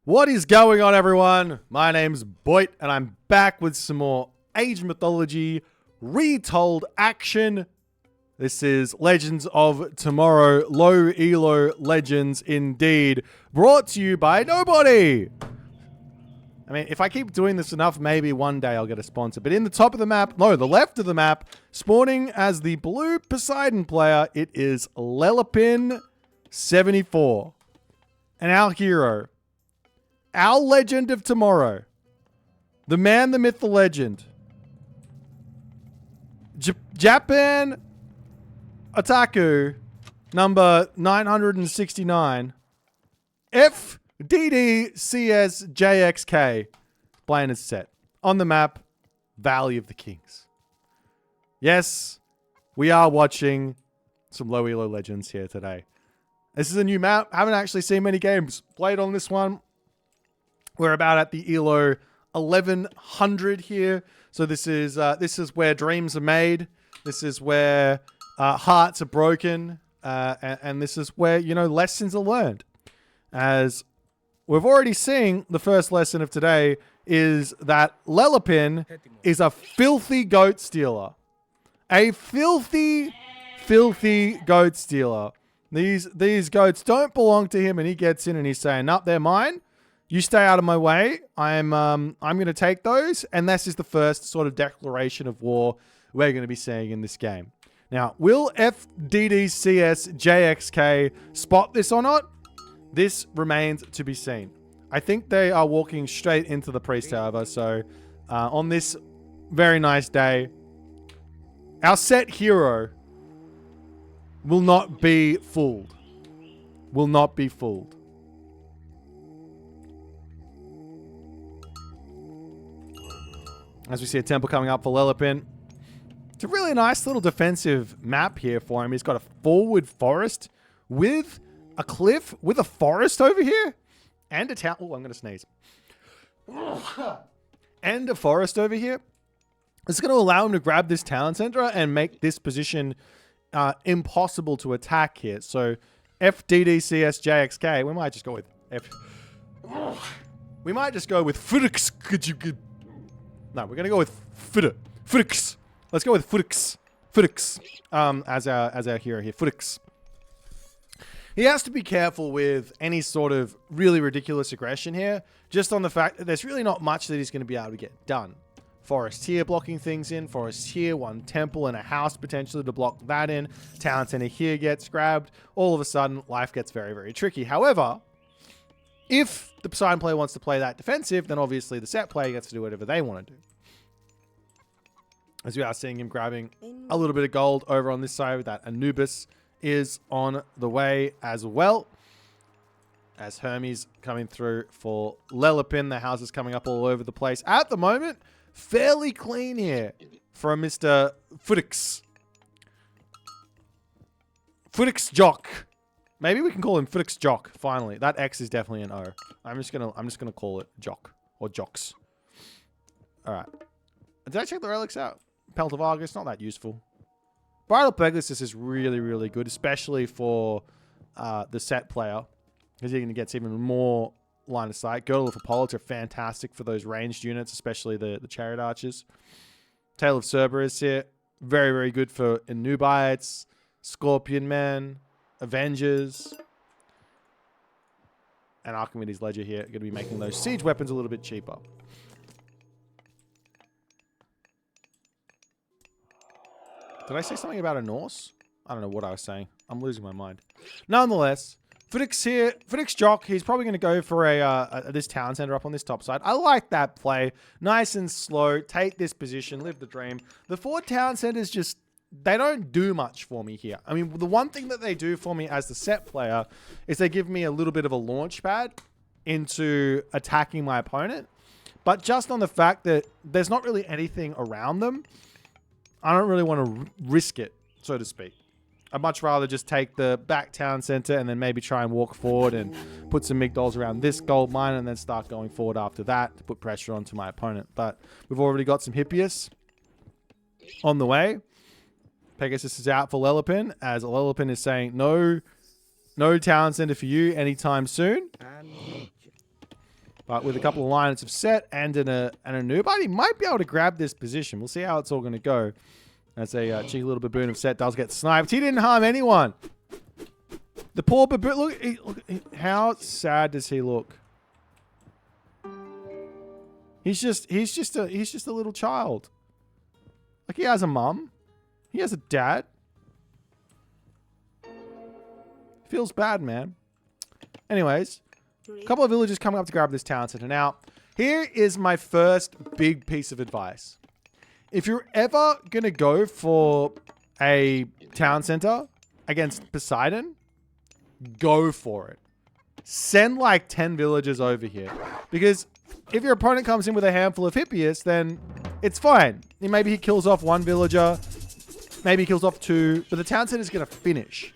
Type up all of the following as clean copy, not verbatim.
What is going on, everyone? My name's Boit, and I'm back with some more Age Mythology Retold action. This is Legends of Tomorrow, low elo legends indeed, brought to you by nobody. I mean, if I keep doing this enough, maybe one day I'll get a sponsor. But in the top of the map, no, the left of the map, spawning as the blue Poseidon player, it is Lelapin74. And our hero, our legend of tomorrow, the man, the myth, the legend, Japan Otaku number 969, Fddcsjxk, playing his set on the map, Valley of the Kings. Yes, we are watching some low elo legends here today. This is a new map. Haven't actually seen many games played on this one. We're about at the elo 1100 here. So this is where dreams are made. This is where hearts are broken. And this is where, you know, lessons are learned. As we've already seen, the first lesson of today is that Lelapin is a filthy goat stealer. A filthy goat stealer. These goats don't belong to him, and he gets in and he's saying, "Nope, they're mine. You stay out of my way. I'm going to take those." And this is the first sort of declaration of war we're going to be seeing in this game. Now, will Fddcsjxk spot this or not? This remains to be seen. I think they are walking straight into the priest, however. So, on this very nice day, our set hero will not be fooled. Will not be fooled. As we see a temple coming up for Lelapin. It's a really nice little defensive map here for him. He's got a forward forest with a cliff, with a forest over here, and a town. Oh, I'm going to sneeze. And a forest over here. It's going to allow him to grab this town center and make this position impossible to attack here. So Fddcsjxk, we might just go with we might just go with Fddcsjxk. No, we're gonna go with Fddcsjxk. Let's go with Fddcsjxk as our hero here. Fddcsjxk. He has to be careful with any sort of really ridiculous aggression here, just on the fact that there's really not much that he's going to be able to get done. Forest here blocking things in, forest here, one temple and a house potentially to block that in, town center here gets grabbed. All of a sudden, life gets very, very tricky. However, if the Poseidon player wants to play that defensive, then obviously the set player gets to do whatever they want to do. As we are seeing him grabbing a little bit of gold over on this side, that Anubis is on the way as well. As Hermes coming through for Lelapin, the houses coming up all over the place. At the moment, fairly clean here from Mr. Fddcsjxk. Maybe we can call him Fddcsjxk, finally. That X is definitely an O. I'm just gonna call it Jock or Jocks. Alright. Did I check the relics out? Pelt of Argus, not that useful. Bridal Pegasus is really, really good, especially for the set player, because he gets even more line of sight. Girdle of Apollo are fantastic for those ranged units, especially the chariot archers. Tale of Cerberus here, very, very good for Anubites, Scorpion Men, Avengers, and Archimedes Ledger here. Going to be making those siege weapons a little bit cheaper. Did I say something about a Norse? I don't know what I was saying. I'm losing my mind. Nonetheless, Fddcsjxk, he's probably going to go for this town center up on this top side. I like that play. Nice and slow. Take this position. Live the dream. The 4 town centers just, they don't do much for me here. I mean, the one thing that they do for me as the set player is they give me a little bit of a launch pad into attacking my opponent. But just on the fact that there's not really anything around them, I don't really want to risk it, so to speak. I'd much rather just take the back town center and then maybe try and walk forward and put some migdols around this gold mine and then start going forward after that to put pressure onto my opponent. But we've already got some Hippias on the way. Pegasus is out for Lelapin, as Lelapin is saying no town center for you anytime soon. But with a couple of lines of set and a noob, he might be able to grab this position. We'll see how it's all going to go. As a cheeky little baboon of set does get sniped. He didn't harm anyone. The poor baboon. Look, how sad does he look? He's just a little child. Like, he has a mum. He has a dad. Feels bad, man. Anyways, a couple of villagers coming up to grab this town center. Now, here is my first big piece of advice. If you're ever going to go for a town center against Poseidon, go for it. Send like 10 villagers over here. Because if your opponent comes in with a handful of Hippias, then it's fine. Maybe he kills off one villager. Maybe he kills off two. But the town center is going to finish.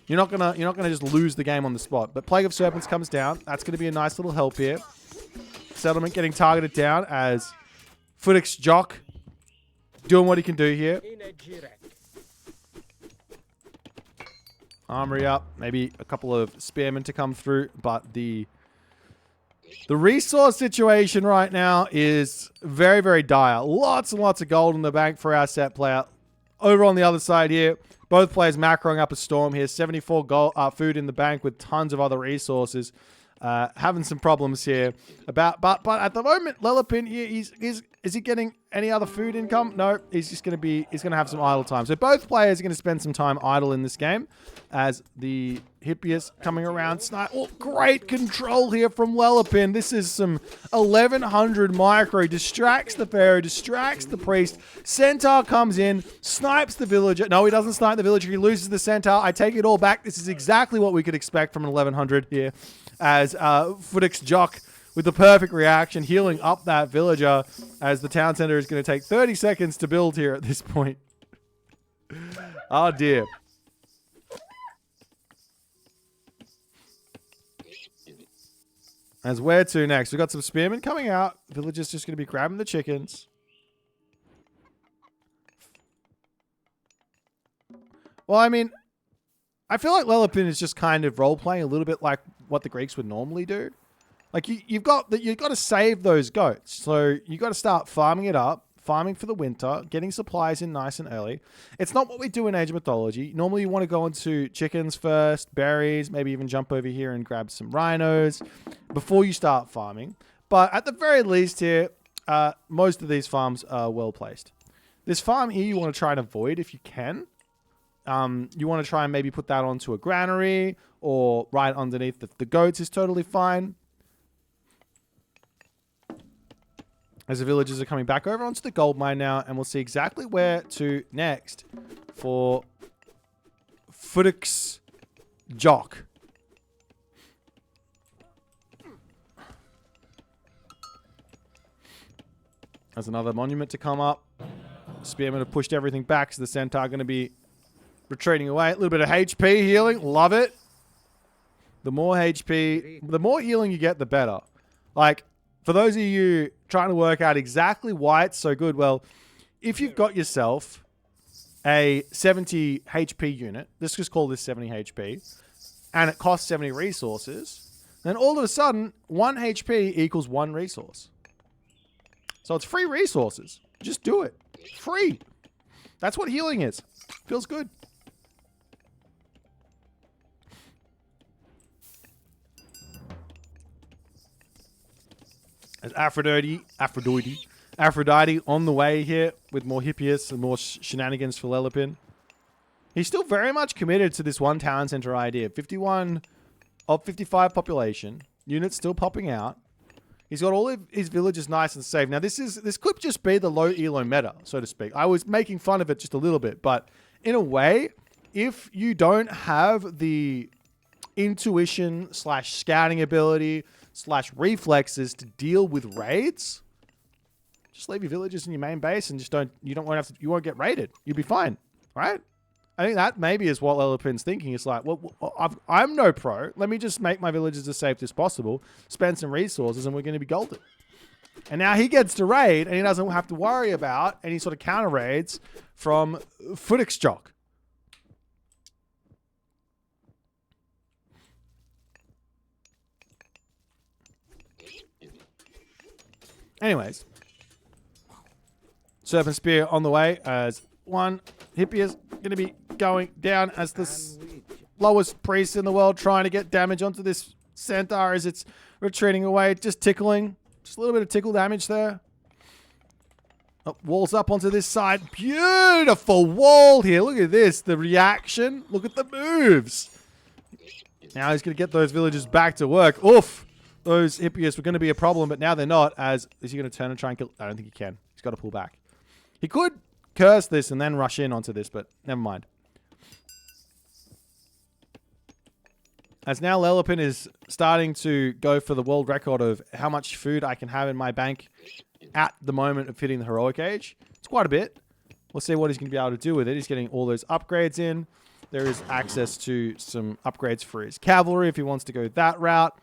You're not gonna just lose the game on the spot. But Plague of Serpents comes down. That's going to be a nice little help here. Settlement getting targeted down as Fddcsjxk doing what he can do here. Armory up. Maybe a couple of spearmen to come through. But the resource situation right now is very, very dire. Lots and lots of gold in the bank for our set player. Over on the other side here, both players macroing up a storm here. 74 gold, food in the bank with tons of other resources. Having some problems here. But at the moment, Lelapin here, is he getting any other food income? No, he's going to have some idle time. So both players are going to spend some time idle in this game as the Hippias coming around. Oh, great control here from Lelapin. This is some 1100 micro. Distracts the pharaoh, distracts the priest. Centaur comes in, snipes the villager. No, he doesn't snipe the villager. He loses the centaur. I take it all back. This is exactly what we could expect from an 1100 here. As Fddcsjxk with the perfect reaction, healing up that villager as the town center is going to take 30 seconds to build here at this point. Oh, dear. As where to next? We've got some spearmen coming out. Villager's just going to be grabbing the chickens. Well, I mean, I feel like Lelapin is just kind of role-playing a little bit like what the Greeks would normally do. Like, you've got to save those goats. So you got to start farming it up, farming for the winter, getting supplies in nice and early. It's not what we do in Age of Mythology. Normally you want to go into chickens first, berries, maybe even jump over here and grab some rhinos before you start farming. But at the very least here, most of these farms are well placed. This farm here you want to try and avoid if you can. You want to try and maybe put that onto a granary or right underneath the goats is totally fine. As the villagers are coming back over onto the gold mine now, and we'll see exactly where to next for Fddcsjxk. There's another monument to come up. Spearmen have pushed everything back, so the centaur going to be retreating away. A little bit of HP healing. Love it. The more HP, the more healing you get, the better. Like, for those of you trying to work out exactly why it's so good, well, if you've got yourself a 70 HP unit, let's just call this 70 HP, and it costs 70 resources, then all of a sudden, 1 HP equals 1 resource. So it's free resources. Just do it. Free. That's what healing is. Feels good. As Aphrodite on the way here with more Hippias and more shenanigans for Lelapin. He's still very much committed to this one town center idea. 51 of 55 population. Units still popping out. He's got all of his villages nice and safe. Now, this could just be the low elo meta, so to speak. I was making fun of it just a little bit, but in a way, if you don't have the intuition / scouting ability / reflexes to deal with raids, just leave your villages in your main base and you won't get raided. You'll be fine, right? I think that maybe is what Lelapin's thinking. It's like, well, I'm no pro. Let me just make my villages as safe as possible, spend some resources, and we're going to be golden. And now he gets to raid, and he doesn't have to worry about any sort of counter raids from Fddcsjxk. Anyways. Serpent Spear on the way as one hippie is going to be going down as the lowest priest in the world trying to get damage onto this centaur as it's retreating away. Just tickling. Just a little bit of tickle damage there. Oh, walls up onto this side. Beautiful wall here. Look at this. The reaction. Look at the moves. Now he's going to get those villagers back to work. Oof. Those hippies were going to be a problem, but now they're not. As is he going to turn and try and kill? I don't think he can. He's got to pull back. He could curse this and then rush in onto this, but never mind. As now Lelopin is starting to go for the world record of how much food I can have in my bank at the moment of hitting the heroic age. It's quite a bit. We'll see what he's going to be able to do with it. He's getting all those upgrades in. There is access to some upgrades for his cavalry if he wants to go that route.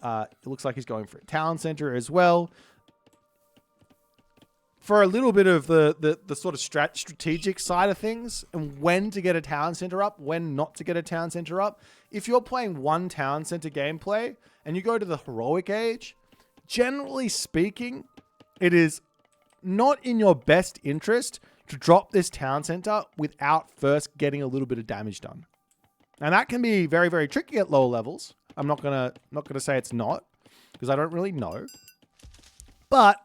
It looks like he's going for a town center as well. For a little bit of the sort of strategic side of things and when to get a town center up, when not to get a town center up. If you're playing one town center gameplay and you go to the heroic age, generally speaking, it is not in your best interest to drop this town center without first getting a little bit of damage done. And that can be very, very tricky at lower levels. I'm not gonna say it's not, because I don't really know. But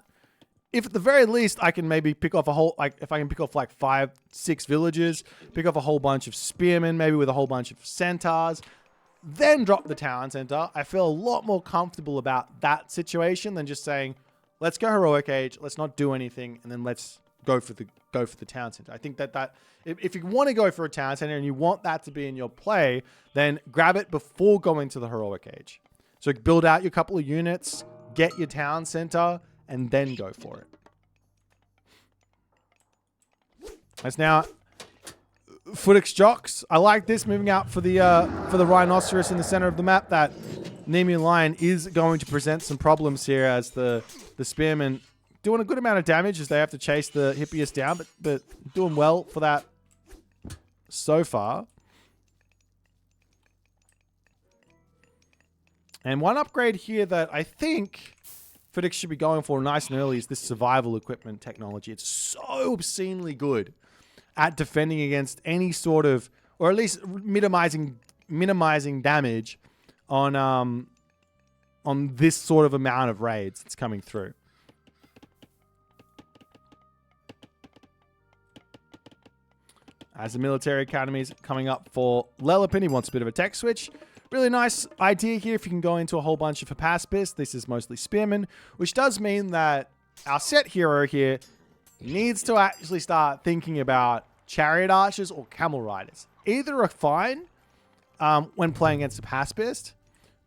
if at the very least I can maybe pick off a whole, like if I can pick off like 5, 6 villages, pick off a whole bunch of spearmen, maybe with a whole bunch of centaurs, then drop the town center, I feel a lot more comfortable about that situation than just saying, let's go heroic age, let's not do anything, and then let's go for the town center. I think that if you want to go for a town center and you want that to be in your play, then grab it before going to the heroic age. So build out your couple of units, get your town center, and then go for it. That's now Fddcsjxk. I like this moving out for the rhinoceros in the center of the map. That Nemean lion is going to present some problems here as the spearmen doing a good amount of damage as they have to chase the hippiest down, but doing well for that so far. And one upgrade here that I think Fddcsjxk should be going for nice and early is this survival equipment technology. It's so obscenely good at defending against any sort of, or at least minimizing damage on this sort of amount of raids that's coming through. As the military academy is coming up for Lelopin, he wants a bit of a tech switch. Really nice idea here if you can go into a whole bunch of Hapaspists. This is mostly spearmen, which does mean that our set hero here needs to actually start thinking about chariot archers or camel riders. Either are fine when playing against a Hapaspist,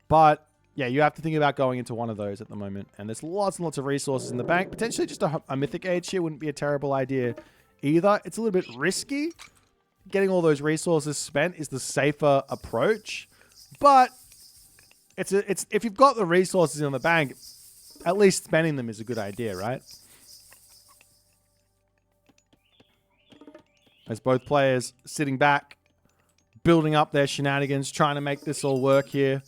but yeah, you have to think about going into one of those at the moment. And there's lots and lots of resources in the bank. Potentially just a mythic age here wouldn't be a terrible idea either. It's a little bit risky. Getting all those resources spent is the safer approach. But it's if you've got the resources in the bank, at least spending them is a good idea, right? As both players sitting back, building up their shenanigans, trying to make this all work here.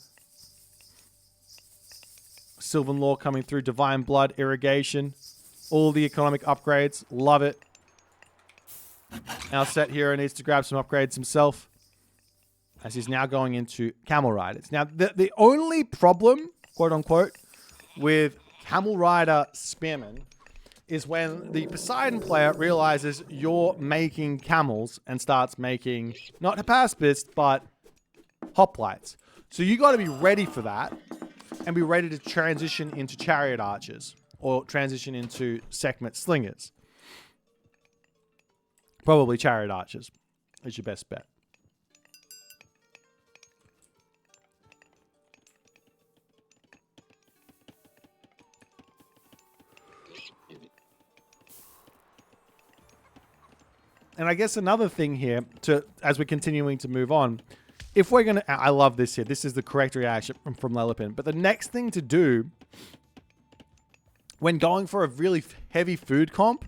Sylvan Law coming through, Divine Blood, Irrigation, all the economic upgrades. Love it. Our set hero needs to grab some upgrades himself, as he's now going into Camel Riders. Now, the only problem, quote unquote, with Camel Rider Spearmen is when the Poseidon player realizes you're making camels and starts making, not Hapaspist, but hoplites. So you got to be ready for that and be ready to transition into chariot archers or transition into Sekhmet slingers. Probably chariot archers is your best bet. And I guess another thing here, as we're continuing to move on, if we're going to... I love this here. This is the correct reaction from Lelopin. But the next thing to do when going for a really heavy food comp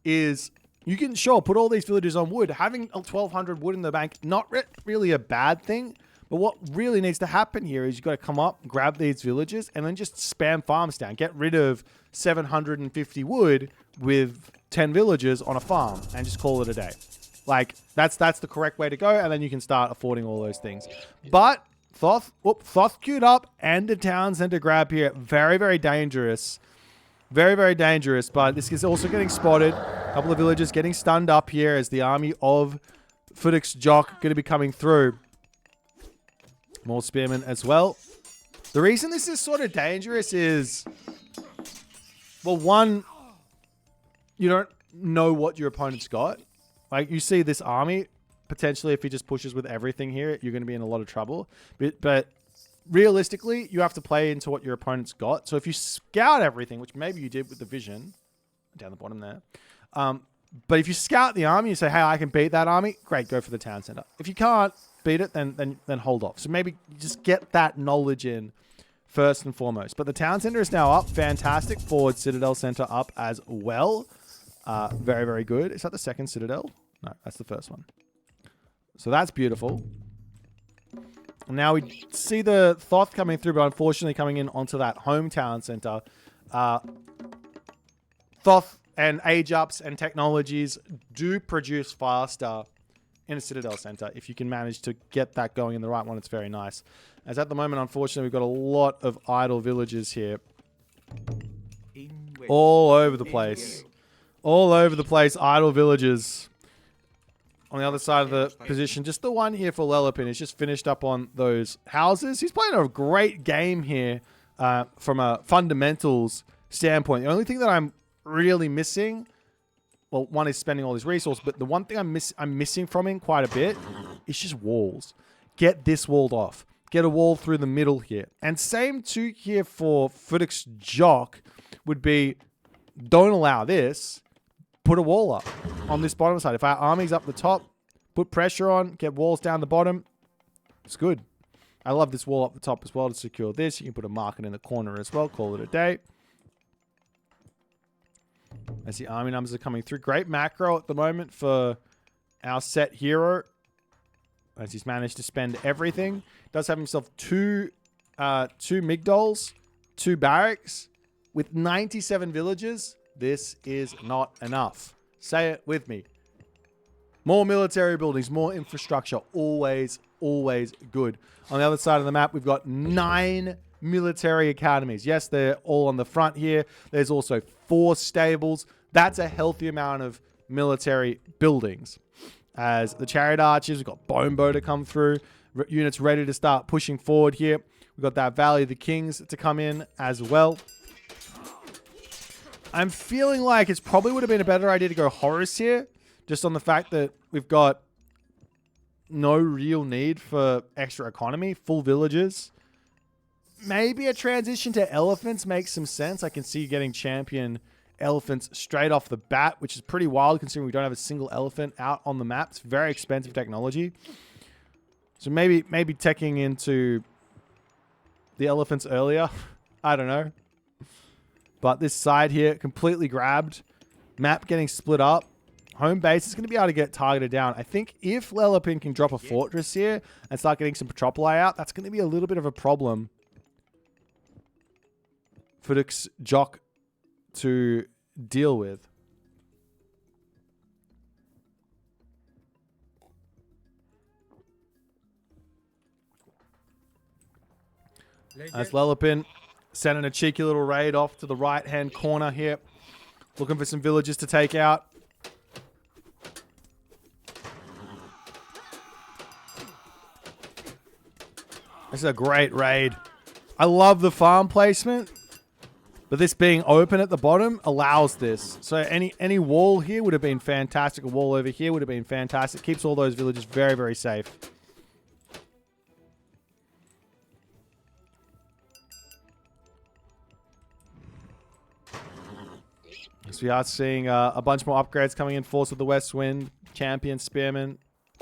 is... You can, sure, put all these villagers on wood. Having 1,200 wood in the bank, not really a bad thing. But what really needs to happen here is you've got to come up, grab these villages, and then just spam farms down. Get rid of 750 wood with 10 villages on a farm and just call it a day. Like, that's the correct way to go, and then you can start affording all those things. But Thoth queued up and a town center grab here. Very, very dangerous. Very, very dangerous, but this is also getting spotted. A couple of villagers getting stunned up here as the army of Fddcsjxk going to be coming through. More spearmen as well. The reason this is sort of dangerous is, well, one, you don't know what your opponent's got. Like, you see this army, potentially if he just pushes with everything here, you're going to be in a lot of trouble. But realistically, you have to play into what your opponent's got. So if you scout everything, which maybe you did with the vision, down the bottom there. But if you scout the army, you say, hey, I can beat that army. Great, go for the town center. If you can't beat it, then hold off. So maybe you just get that knowledge in first and foremost. But the town center is now up. Fantastic. Forward citadel center up as well. Very, very good. Is that the second citadel? No, that's the first one. So that's beautiful. And now we see the Thoth coming through, but unfortunately coming in onto that hometown center. Thoth and age ups and technologies do produce faster in a citadel center. If you can manage to get that going in the right one, it's very nice. As at the moment, unfortunately, we've got a lot of idle villages here. All over the place. All over the place, idle villages. On the other side of the position, just the one here for Lelopin. He's just finished up on those houses. He's playing a great game here from a fundamentals standpoint. The only thing that I'm really missing, well, one is spending all his resources, but the one thing I'm missing from him quite a bit is just walls. Get this walled off. Get a wall through the middle here. And same too here for Fddcsjxk would be, don't allow this. Put a wall up on this bottom side. If our army's up the top, put pressure on, get walls down the bottom. It's good. I love this wall up the top as well to secure this. You can put a market in the corner as well. Call it a day. As the army numbers are coming through. Great macro at the moment for our set hero. As he's managed to spend everything. Does have himself two Migdols, 2 barracks with 97 villages. This is not enough. Say it with me. More military buildings, more infrastructure. Always, always good. On the other side of the map, we've got 9 military academies. Yes, they're all on the front here. There's also 4 stables. That's a healthy amount of military buildings. As the chariot archers, we've got bone bow to come through. Units ready to start pushing forward here. We've got that Valley of the Kings to come in as well. I'm feeling like it's probably would have been a better idea to go Horus here. Just on the fact that we've got no real need for extra economy. Full villages. Maybe a transition to elephants makes some sense. I can see you getting champion elephants straight off the bat, which is pretty wild considering we don't have a single elephant out on the map. It's very expensive technology. So maybe teching into the elephants earlier. I don't know. But this side here, completely grabbed. Map getting split up. Home base is going to be able to get targeted down. I think if Lelopin can drop a fortress here and start getting some Petropoli out, that's going to be a little bit of a problem for Fddcsjxk to deal with. As Lelopin sending a cheeky little raid off to the right-hand corner here. Looking for some villages to take out. This is a great raid. I love the farm placement. But this being open at the bottom allows this. So any wall here would have been fantastic. A wall over here would have been fantastic. Keeps all those villages very, very safe. So we are seeing a bunch more upgrades coming in. Force of the West Wind, Champion, Spearman,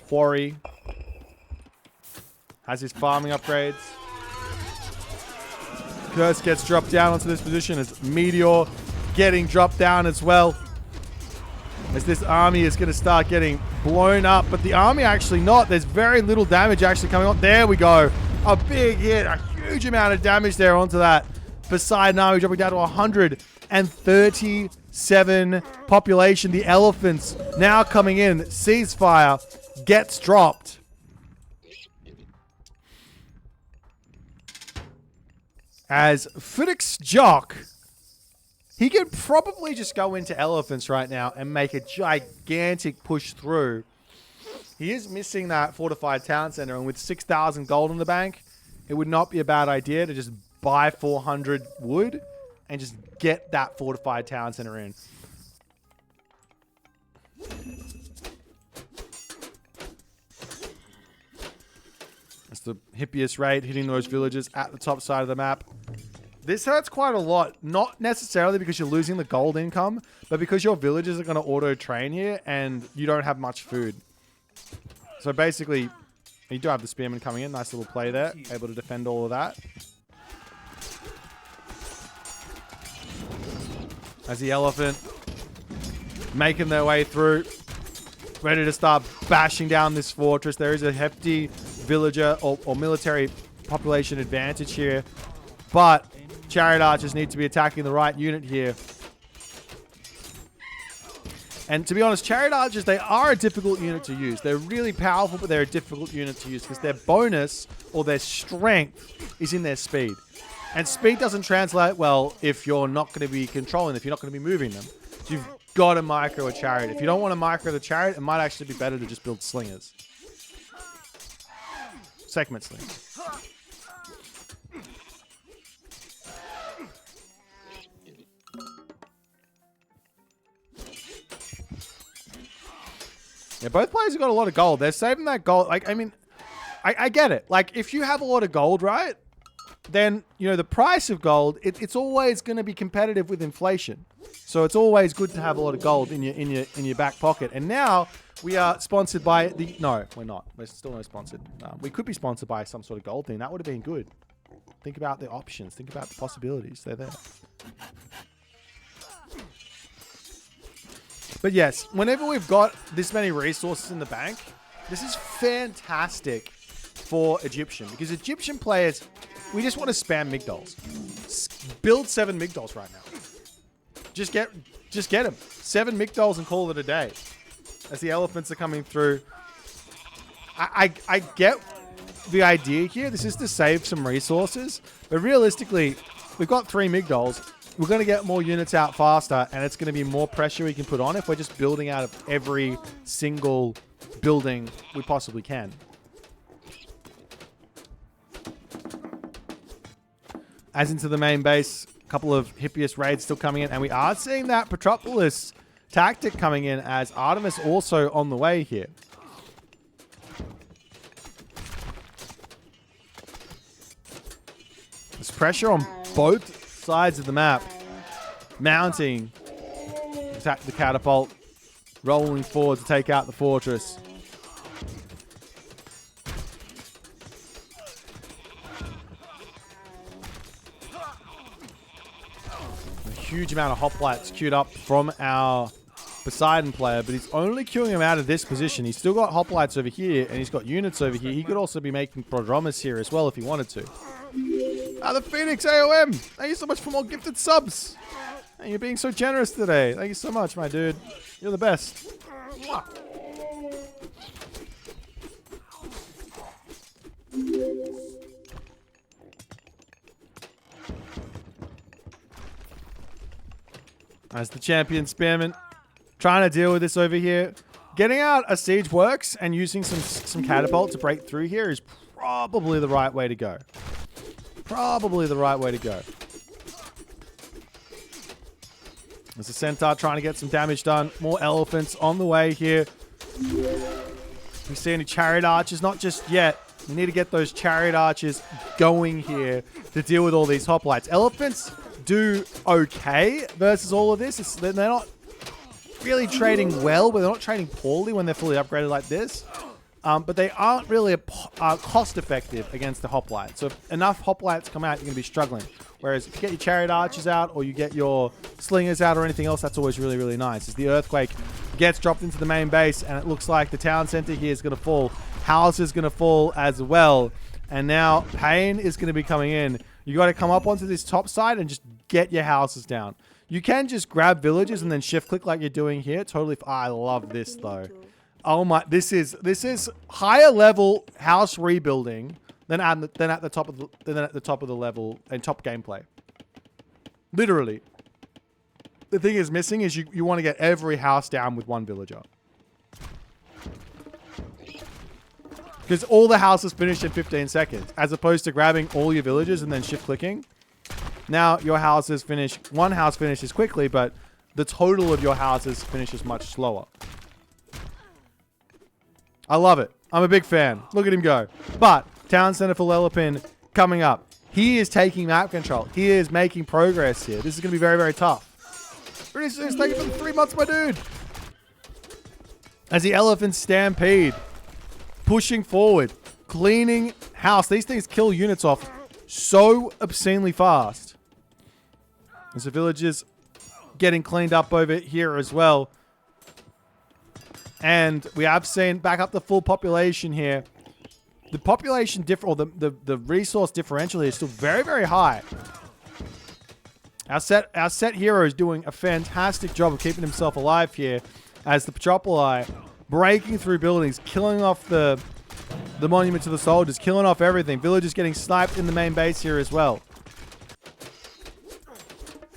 Quarry. Has his farming upgrades. Curse gets dropped down onto this position as Meteor getting dropped down as well. As this army is going to start getting blown up, but the army actually not. There's very little damage actually coming on. There we go. A big hit, a huge amount of damage there onto that Poseidon army, dropping down to 137 population. The elephants now coming in. Ceasefire gets dropped. As Fddcsjxk, he could probably just go into elephants right now and make a gigantic push through. He is missing that fortified town center, and with 6,000 gold in the bank, it would not be a bad idea to just buy 400 wood and just get that fortified town center in. That's the hippiest raid, hitting those villages at the top side of the map. This hurts quite a lot, not necessarily because you're losing the gold income, but because your villages are going to auto-train here and you don't have much food. So basically, you do have the spearman coming in. Nice little play there, able to defend all of that. As the elephant making their way through, ready to start bashing down this fortress. There is a hefty villager or military population advantage here, but chariot archers need to be attacking the right unit here. And to be honest, chariot archers, they are a difficult unit to use. They're really powerful, but they're a difficult unit to use because their bonus or their strength is in their speed. And speed doesn't translate well if you're not going to be controlling them, if you're not going to be moving them. So you've got to micro a chariot. If you don't want to micro the chariot, it might actually be better to just build slingers. Segment slingers. Yeah, both players have got a lot of gold. They're saving that gold. Like, I mean, I get it. Like, if you have a lot of gold, right, then, you know, the price of gold, it's always going to be competitive with inflation. So it's always good to have a lot of gold in your back pocket. And now we are sponsored by the... No, we're not. We're still not sponsored. We could be sponsored by some sort of gold thing. That would have been good. Think about the options. Think about the possibilities. They're there. But yes, whenever we've got this many resources in the bank, this is fantastic for Egyptian. Because Egyptian players, we just want to spam Migdols. Build 7 Migdols right now. Just get them. 7 Migdols and call it a day. As the elephants are coming through. I get the idea here. This is to save some resources. But realistically, we've got 3 Migdols. We're going to get more units out faster, and it's going to be more pressure we can put on if we're just building out of every single building we possibly can. As into the main base, a couple of hippiest raids still coming in, and we are seeing that Petropolis tactic coming in as Artemis also on the way here. There's pressure on both sides of the map. Mounting. Attack the catapult. Rolling forward to take out the fortress. A huge amount of hoplites queued up from our Poseidon player, but he's only queuing him out of this position. He's still got hoplites over here, and he's got units over here. He could also be making prodromus here as well if he wanted to. The Phoenix AoM! Thank you so much for more gifted subs! And you're being so generous today. Thank you so much, my dude. You're the best. Mwah. As the champion spearman, trying to deal with this over here. Getting out a siege works and using some catapult to break through here is probably the right way to go. Probably the right way to go. There's a centaur trying to get some damage done. More elephants on the way here. We see any chariot archers? Not just yet. We need to get those chariot archers going here to deal with all these hoplites. Elephants do okay versus all of this. They're not really trading well, but they're not trading poorly when they're fully upgraded like this. But they aren't really cost effective against the hoplite. So if enough hoplites come out, you're going to be struggling. Whereas if you get your chariot archers out or you get your slingers out or anything else, that's always really, really nice. As the earthquake gets dropped into the main base, and it looks like the town center here is going to fall. House is going to fall as well. And now Pain is going to be coming in. You got to come up onto this top side and just get your houses down. You can just grab villages and then shift click like you're doing here. Totally. I love this though. Oh my! This is higher level house rebuilding than at the top of the level and top gameplay. Literally. The thing is missing is you want to get every house down with one villager. Because all the houses finish in 15 seconds, as opposed to grabbing all your villagers and then shift clicking. Now your houses finish, one house finishes quickly, but the total of your houses finishes much slower. I love it. I'm a big fan. Look at him go. But Town Center for Lelopin coming up. He is taking map control. He is making progress here. This is going to be very, very tough. It's taking for 3 months, my dude. As the elephants stampede. Pushing forward. Cleaning house. These things kill units off so obscenely fast. As the villagers getting cleaned up over here as well. And we have seen back up the full population here. The population the resource differential here is still very, very high. Our set hero is doing a fantastic job of keeping himself alive here as the Petropoli breaking through buildings, killing off the monument to the soldiers, killing off everything. Villagers getting sniped in the main base here as well.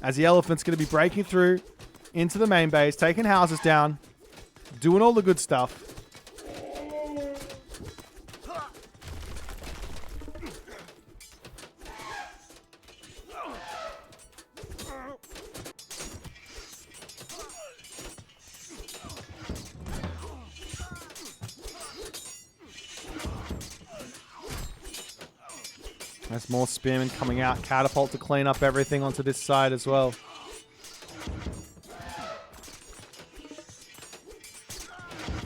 As the elephant's going to be breaking through into the main base, taking houses down, doing all the good stuff. There's more spearmen coming out. Catapult to clean up everything onto this side as well.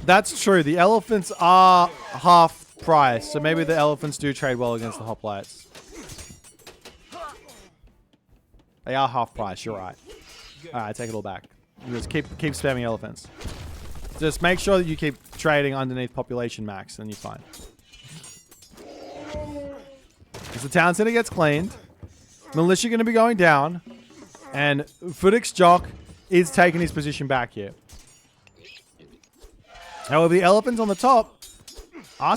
That's true. The elephants are half price. So maybe the elephants do trade well against the hoplites. They are half price. You're right. Alright, take it all back. You just keep spamming elephants. Just make sure that you keep trading underneath population max and you're fine. As the town center gets cleaned, militia going to be going down, and Fddcsjxk is taking his position back here. However, the elephants on the top are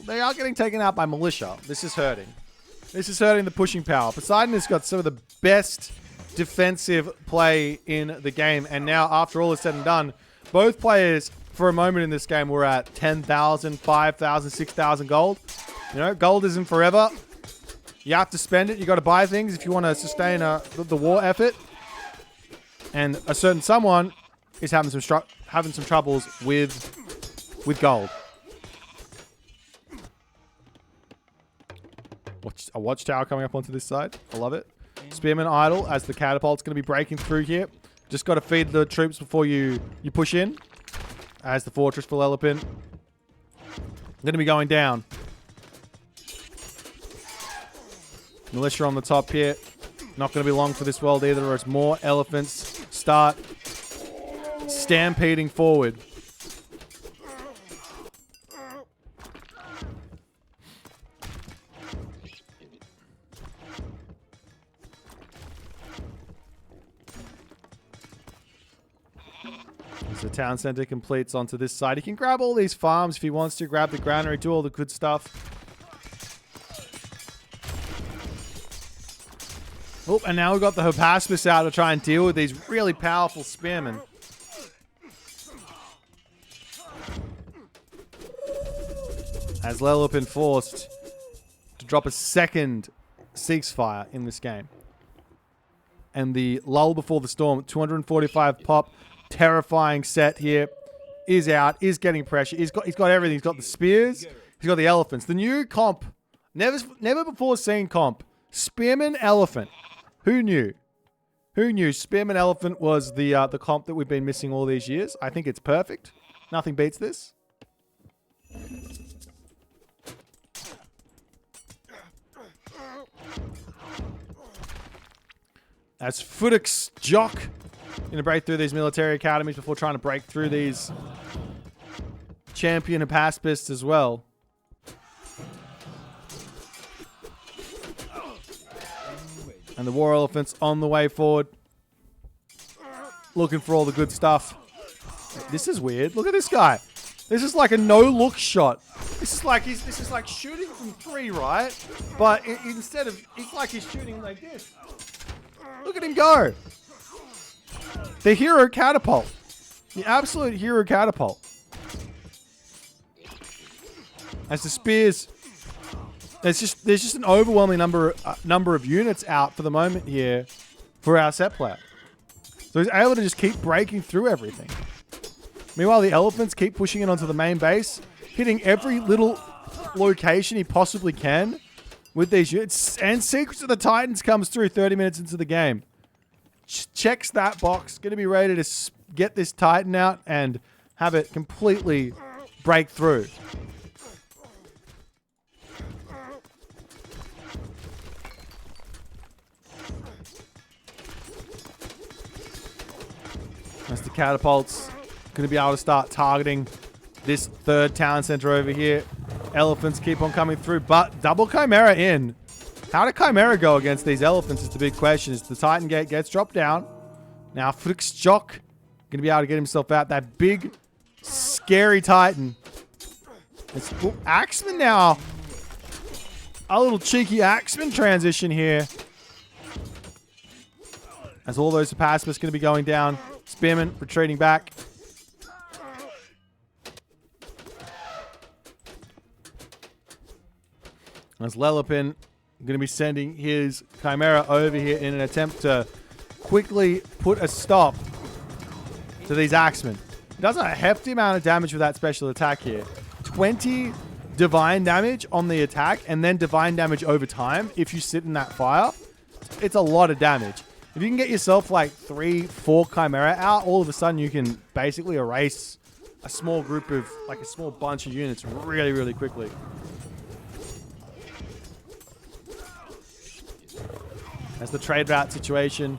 they are getting taken out by militia. This is hurting. This is hurting the pushing power. Poseidon has got some of the best defensive play in the game, and now after all is said and done, both players for a moment in this game were at 10,000, 5,000, 6,000 gold. You know, gold isn't forever. You have to spend it. You got to buy things if you want to sustain the war effort. And a certain someone is having some troubles with gold. A watchtower coming up onto this side. I love it. Spearman idle as the catapult's going to be breaking through here. Just got to feed the troops before you push in. As the fortress for Lelopin going to be going down. Militia on the top here. Not going to be long for this world either, as more elephants start stampeding forward. As the town center completes onto this side, he can grab all these farms if he wants to, grab the granary, do all the good stuff. Oh, and now we've got the Hypaspis out to try and deal with these really powerful spearmen. As Lelopin forced to drop a second ceasefire in this game. And the lull before the storm, 245 pop, terrifying set here, is out, is getting pressure. He's got everything. He's got the spears, he's got the elephants. The new comp, never before seen comp, Spearman Elephant. Who knew? Who knew Spearman Elephant was the comp that we've been missing all these years? I think it's perfect. Nothing beats this. As Fddcsjxk Gonna break through these military academies before trying to break through these champion pacifists as well. And the war elephants on the way forward. Looking for all the good stuff. This is weird. Look at this guy. This is like a no-look shot. This is like shooting from 3, right? But instead of, it's like he's shooting like this. Look at him go. The hero catapult. The absolute hero catapult. As the spears, there's just an overwhelming number of units out for the moment here for our set player. So he's able to just keep breaking through everything. Meanwhile, the elephants keep pushing in onto the main base, hitting every little location he possibly can with these units. And Secrets of the Titans comes through 30 minutes into the game. Checks that box. Going to be ready to get this Titan out and have it completely break through. As the catapults going to be able to start targeting this third town center over here. Elephants keep on coming through, but double Chimera in. How did Chimera go against these elephants is the big question. As the Titan gate gets dropped down. Now Fddcsjxk going to be able to get himself out. That big, scary Titan. It's Axeman now. A little cheeky Axeman transition here. As all those pacifists going to be going down. Spearman retreating back. As Lelopin going to be sending his Chimera over here in an attempt to quickly put a stop to these Axemen. He does a hefty amount of damage with that special attack here. 20 divine damage on the attack and then divine damage over time if you sit in that fire. It's a lot of damage. If you can get yourself like 3-4 Chimera out, all of a sudden you can basically erase a small group of, like a small bunch of units really, really quickly. As the trade route situation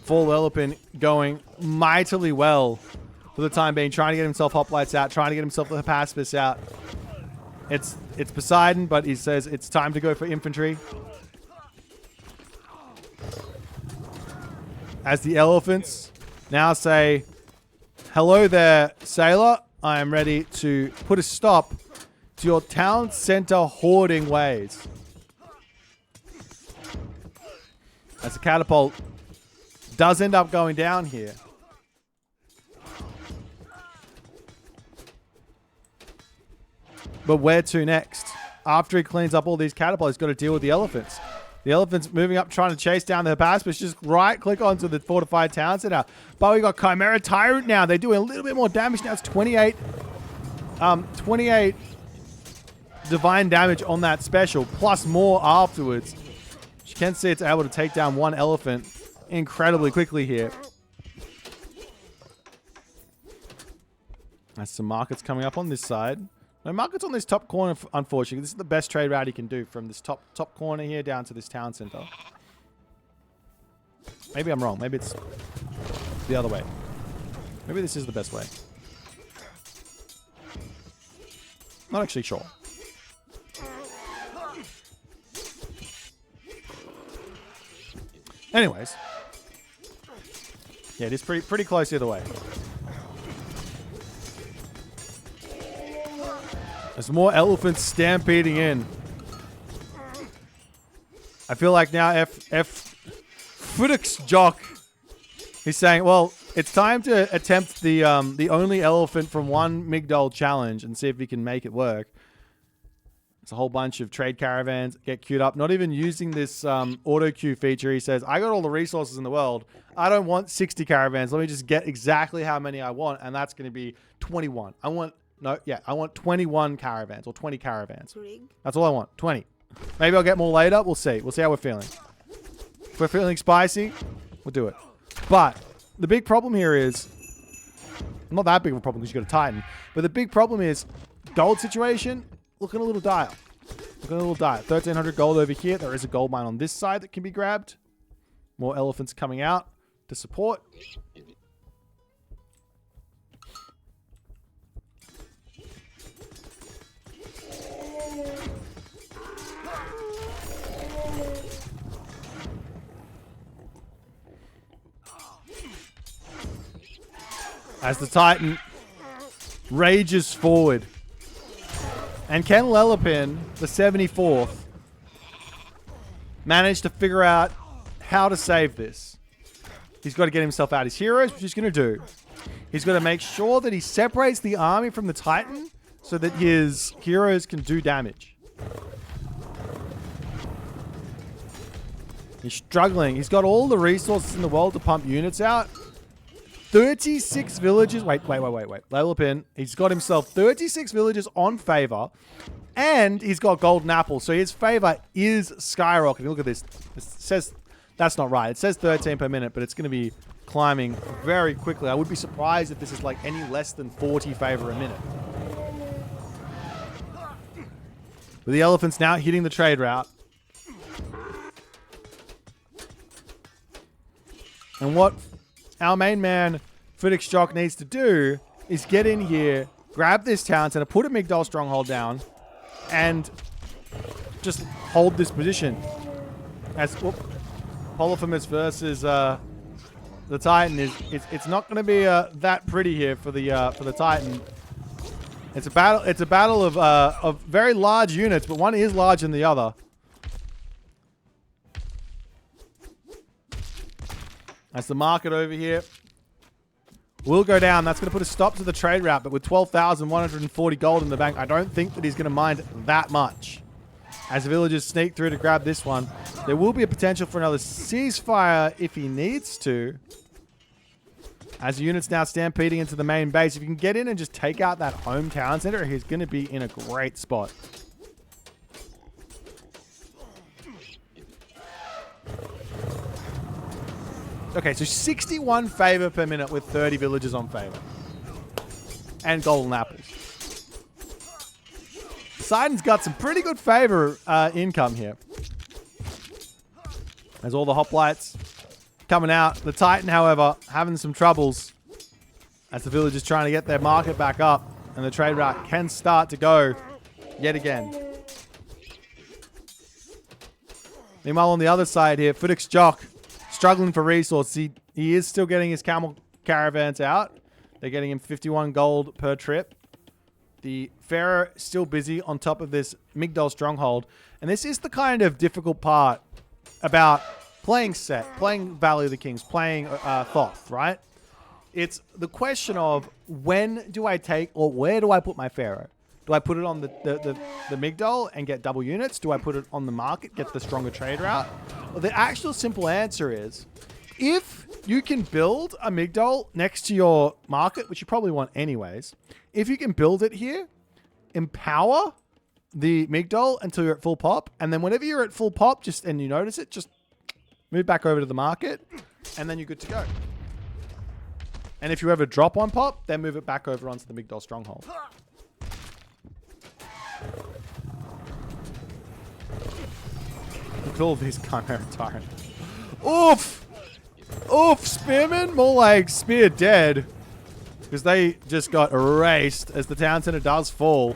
for Lelopin going mightily well for the time being, trying to get himself hoplites out, trying to get himself the pacifist out. It's Poseidon, but he says it's time to go for infantry. As the elephants now say, hello there, sailor. I am ready to put a stop to your town center hoarding ways. As the catapult does end up going down here. But where to next? After he cleans up all these catapults, he's got to deal with the elephants. The elephants moving up, trying to chase down the pacifists. Just right-click onto the fortified town center. But we got Chimera Tyrant now. They're doing a little bit more damage now. It's 28 divine damage on that special, plus more afterwards. You can see it's able to take down one elephant incredibly quickly here. There's some markets coming up on this side. No markets on this top corner, unfortunately. This is the best trade route he can do from this top corner here down to this town center. Maybe I'm wrong. Maybe it's the other way. Maybe this is the best way. Not actually sure. Anyways. Yeah, it is pretty close either way. There's more elephants stampeding in. I feel like now Fddcsjxk is saying, well, it's time to attempt the only elephant from one Migdol challenge and see if we can make it work. It's a whole bunch of trade caravans get queued up. Not even using this auto queue feature. He says, I got all the resources in the world. I don't want 60 caravans. Let me just get exactly how many I want. And that's going to be 21. I want 21 caravans or 20 caravans. That's all I want. 20. Maybe I'll get more later. We'll see. We'll see how we're feeling. If we're feeling spicy, we'll do it. But the big problem here is, not that big of a problem because you got a Titan, but the big problem is gold situation looking a little dire. 1,300 gold over here. There is a gold mine on this side that can be grabbed. More elephants coming out to support. as the Titan rages forward. And Ken Lelapin, the 74th, managed to figure out how to save this. He's got to get himself out his heroes, which he's going to do. He's got to make sure that he separates the army from the Titan so that his heroes can do damage. He's struggling. He's got all the resources in the world to pump units out. 36 villages. Wait. Lelapin. He's got himself 36 villages on favor. And he's got golden apples. So his favor is skyrocketing. Look at this. It says, that's not right. It says 13 per minute, but it's going to be climbing very quickly. I would be surprised if this is like any less than 40 favor a minute. But the elephant's now hitting the trade route. And what our main man, Fddcsjxk, needs to do is get in here, grab this town center, put a Migdol stronghold down, and just hold this position. As Polyphemus versus the Titan it's not going to be that pretty here for the Titan. It's a battle. It's a battle of very large units, but one is larger than the other. As the market over here will go down. That's going to put a stop to the trade route, but with 12,140 gold in the bank, I don't think that he's going to mind that much. As the villagers sneak through to grab this one, there will be a potential for another ceasefire if he needs to. As the units now stampeding into the main base, if you can get in and just take out that hometown center, he's going to be in a great spot. Okay, so 61 favor per minute with 30 villagers on favor. And golden apples. Poseidon's got some pretty good favor income here. There's all the hoplites coming out. The Titan, however, having some troubles as the villagers trying to get their market back up. And the trade route can start to go yet again. Meanwhile, on the other side here, Fddcsjxk struggling for resources. He is still getting his camel caravans out. They're getting him 51 gold per trip. The Pharaoh still busy on top of this Migdol stronghold. And this is the kind of difficult part about playing Set, playing Valley of the Kings, playing Thoth, right? It's the question of when do I take, or where do I put my Pharaoh? Do I put it on the Migdol and get double units? Do I put it on the market, get the stronger trade route? Well, the actual simple answer is, if you can build a Migdol next to your market, which you probably want anyways, if you can build it here, empower the Migdol until you're at full pop, and then whenever you're at full pop, and you notice it, just move back over to the market, and then you're good to go. And if you ever drop on pop, then move it back over onto the Migdol stronghold. Look at all these Chimera Tyrant. Oof! Oof, Spearman? More like Spear Dead. Because they just got erased as the town center does fall.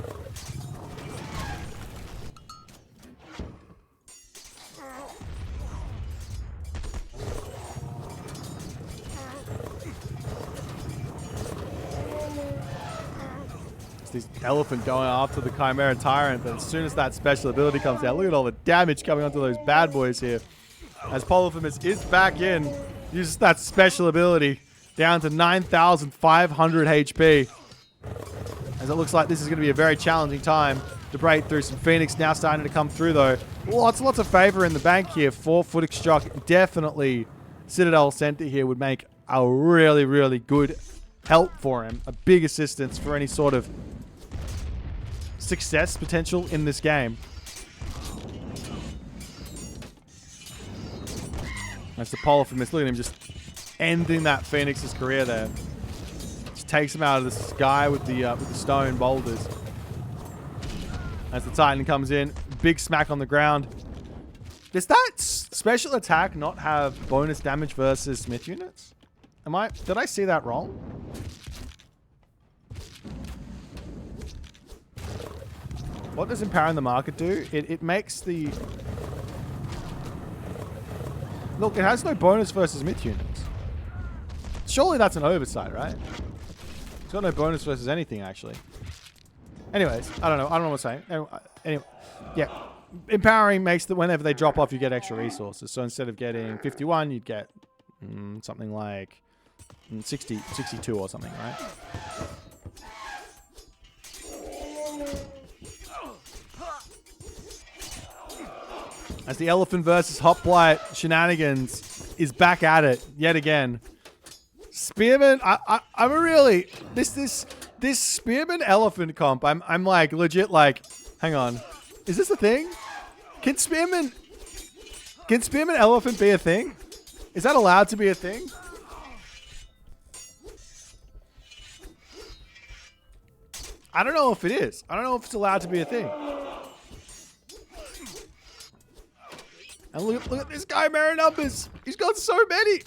This elephant going after the Chimera Tyrant, but as soon as that special ability comes out, look at all the damage coming onto those bad boys here. As Polyphemus is back in, uses that special ability down to 9,500 HP. As it looks like this is going to be a very challenging time to break through. Some Phoenix now starting to come through though. Lots of favor in the bank here for Fddcsjxk. Definitely Citadel Center here would make a really, really good help for him. A big assistance for any sort of success potential in this game. That's the Polyphemus. Look at him just ending that Phoenix's career there. Just takes him out of the sky with the stone boulders. As the Titan comes in, big smack on the ground. Does that special attack not have bonus damage versus Smith units? Did I see that wrong? What does empowering the market do? It makes the... Look, it has no bonus versus myth units. Surely that's an oversight, right? It's got no bonus versus anything, actually. Anyways, I don't know. I don't know what I'm saying. Anyway, yeah. Empowering makes that whenever they drop off, you get extra resources. So instead of getting 51, you'd get something like 60, 62 or something, right? As the elephant versus Hoplite shenanigans is back at it yet again. Spearman, I'm a really this Spearman elephant comp. I'm like legit like, hang on, is this a thing? Can Spearman elephant be a thing? Is that allowed to be a thing? I don't know if it is. I don't know if it's allowed to be a thing. And look at this Chimera numbers. He's got so many.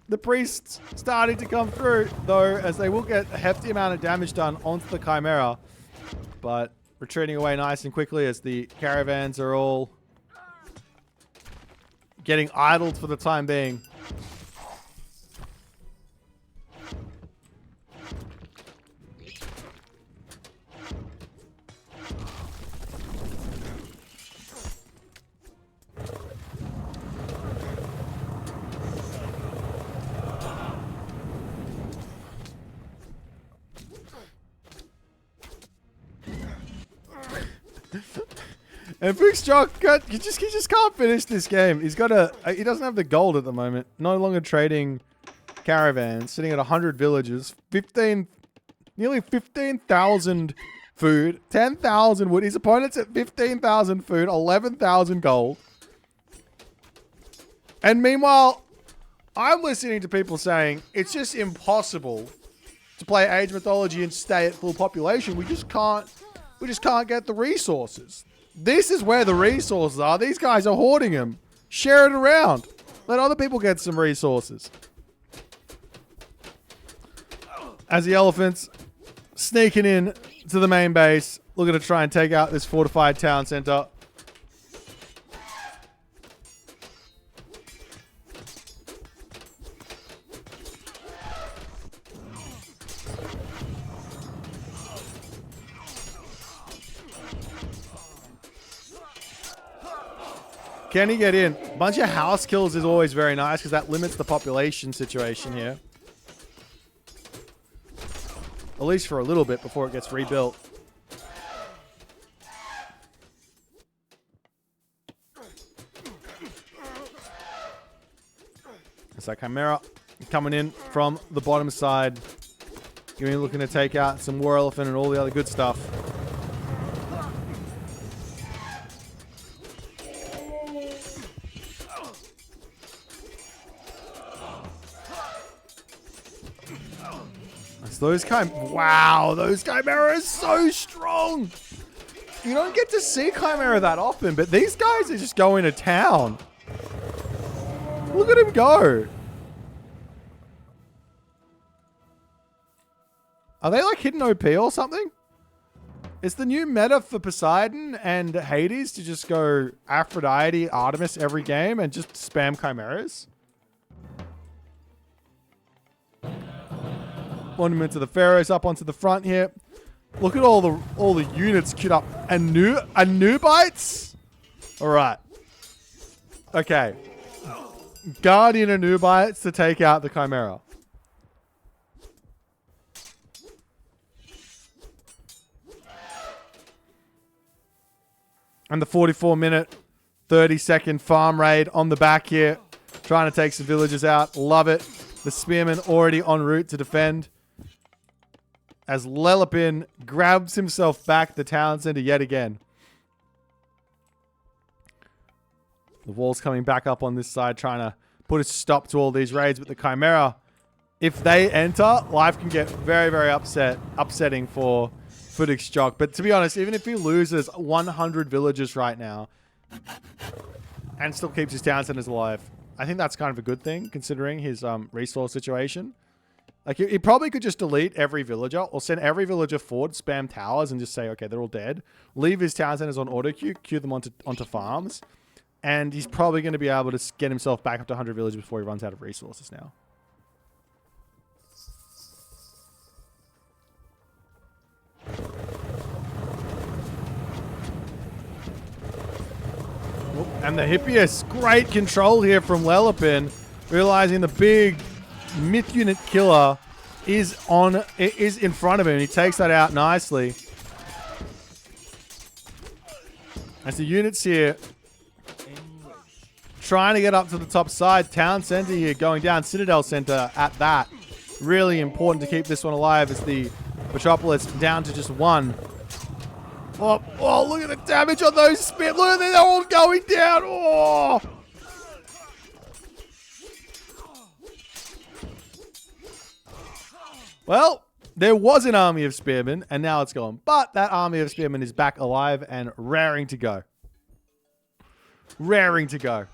The priest's starting to come through, though, as they will get a hefty amount of damage done onto the Chimera. But retreating away nice and quickly as the caravans are all getting idled for the time being. And Fddcsjxk, he just can't finish this game. He doesn't have the gold at the moment. No longer trading caravans, sitting at 100 villages, nearly 15,000 food, 10,000 wood. His opponent's at 15,000 food, 11,000 gold. And meanwhile, I'm listening to people saying it's just impossible to play Age Mythology and stay at full population. We just can't get the resources. This is where the resources are. These guys are hoarding them. Share it around. Let other people get some resources. As the elephants sneaking in to the main base, looking to try and take out this fortified town center. Can he get in? A bunch of house kills is always very nice because that limits the population situation here. At least for a little bit before it gets rebuilt. It's like Chimera coming in from the bottom side. Gonna be looking to take out some War Elephant and all the other good stuff. Wow, those Chimera are so strong. You don't get to see Chimera that often, but these guys are just going to town. Look at him go. Are they like hidden OP or something? It's the new meta for Poseidon and Hades to just go Aphrodite, Artemis every game and just spam Chimeras. Monument to the Pharaohs up onto the front here. Look at all the units queued up. Anubites? Alright. Okay. Guardian Anubites to take out the Chimera. And the 44-minute, 30-second farm raid on the back here. Trying to take some villagers out. Love it. The Spearman already en route to defend. As Lelapin grabs himself back the town center yet again. The wall's coming back up on this side, trying to put a stop to all these raids. But the Chimera, if they enter, life can get very, very upsetting for Fddcsjxk. But to be honest, even if he loses 100 villagers right now and still keeps his town centers alive, I think that's kind of a good thing, considering his resource situation. Like, he probably could just delete every villager or send every villager forward, spam towers, and just say, okay, they're all dead. Leave his town centers on auto queue them onto farms. And he's probably going to be able to get himself back up to 100 villagers before he runs out of resources now. And the Hippias, great control here from Lelopin, realizing the big myth unit killer is in front of him. He takes that out nicely. As the units here trying to get up to the top side. Town center here going down. Citadel center at that. Really important to keep this one alive as the Metropolis down to just one. Oh, look at the damage on those spit. Look at them, they're all going down. Oh. Well, there was an army of spearmen, and now it's gone. But that army of spearmen is back alive and raring to go. Raring to go.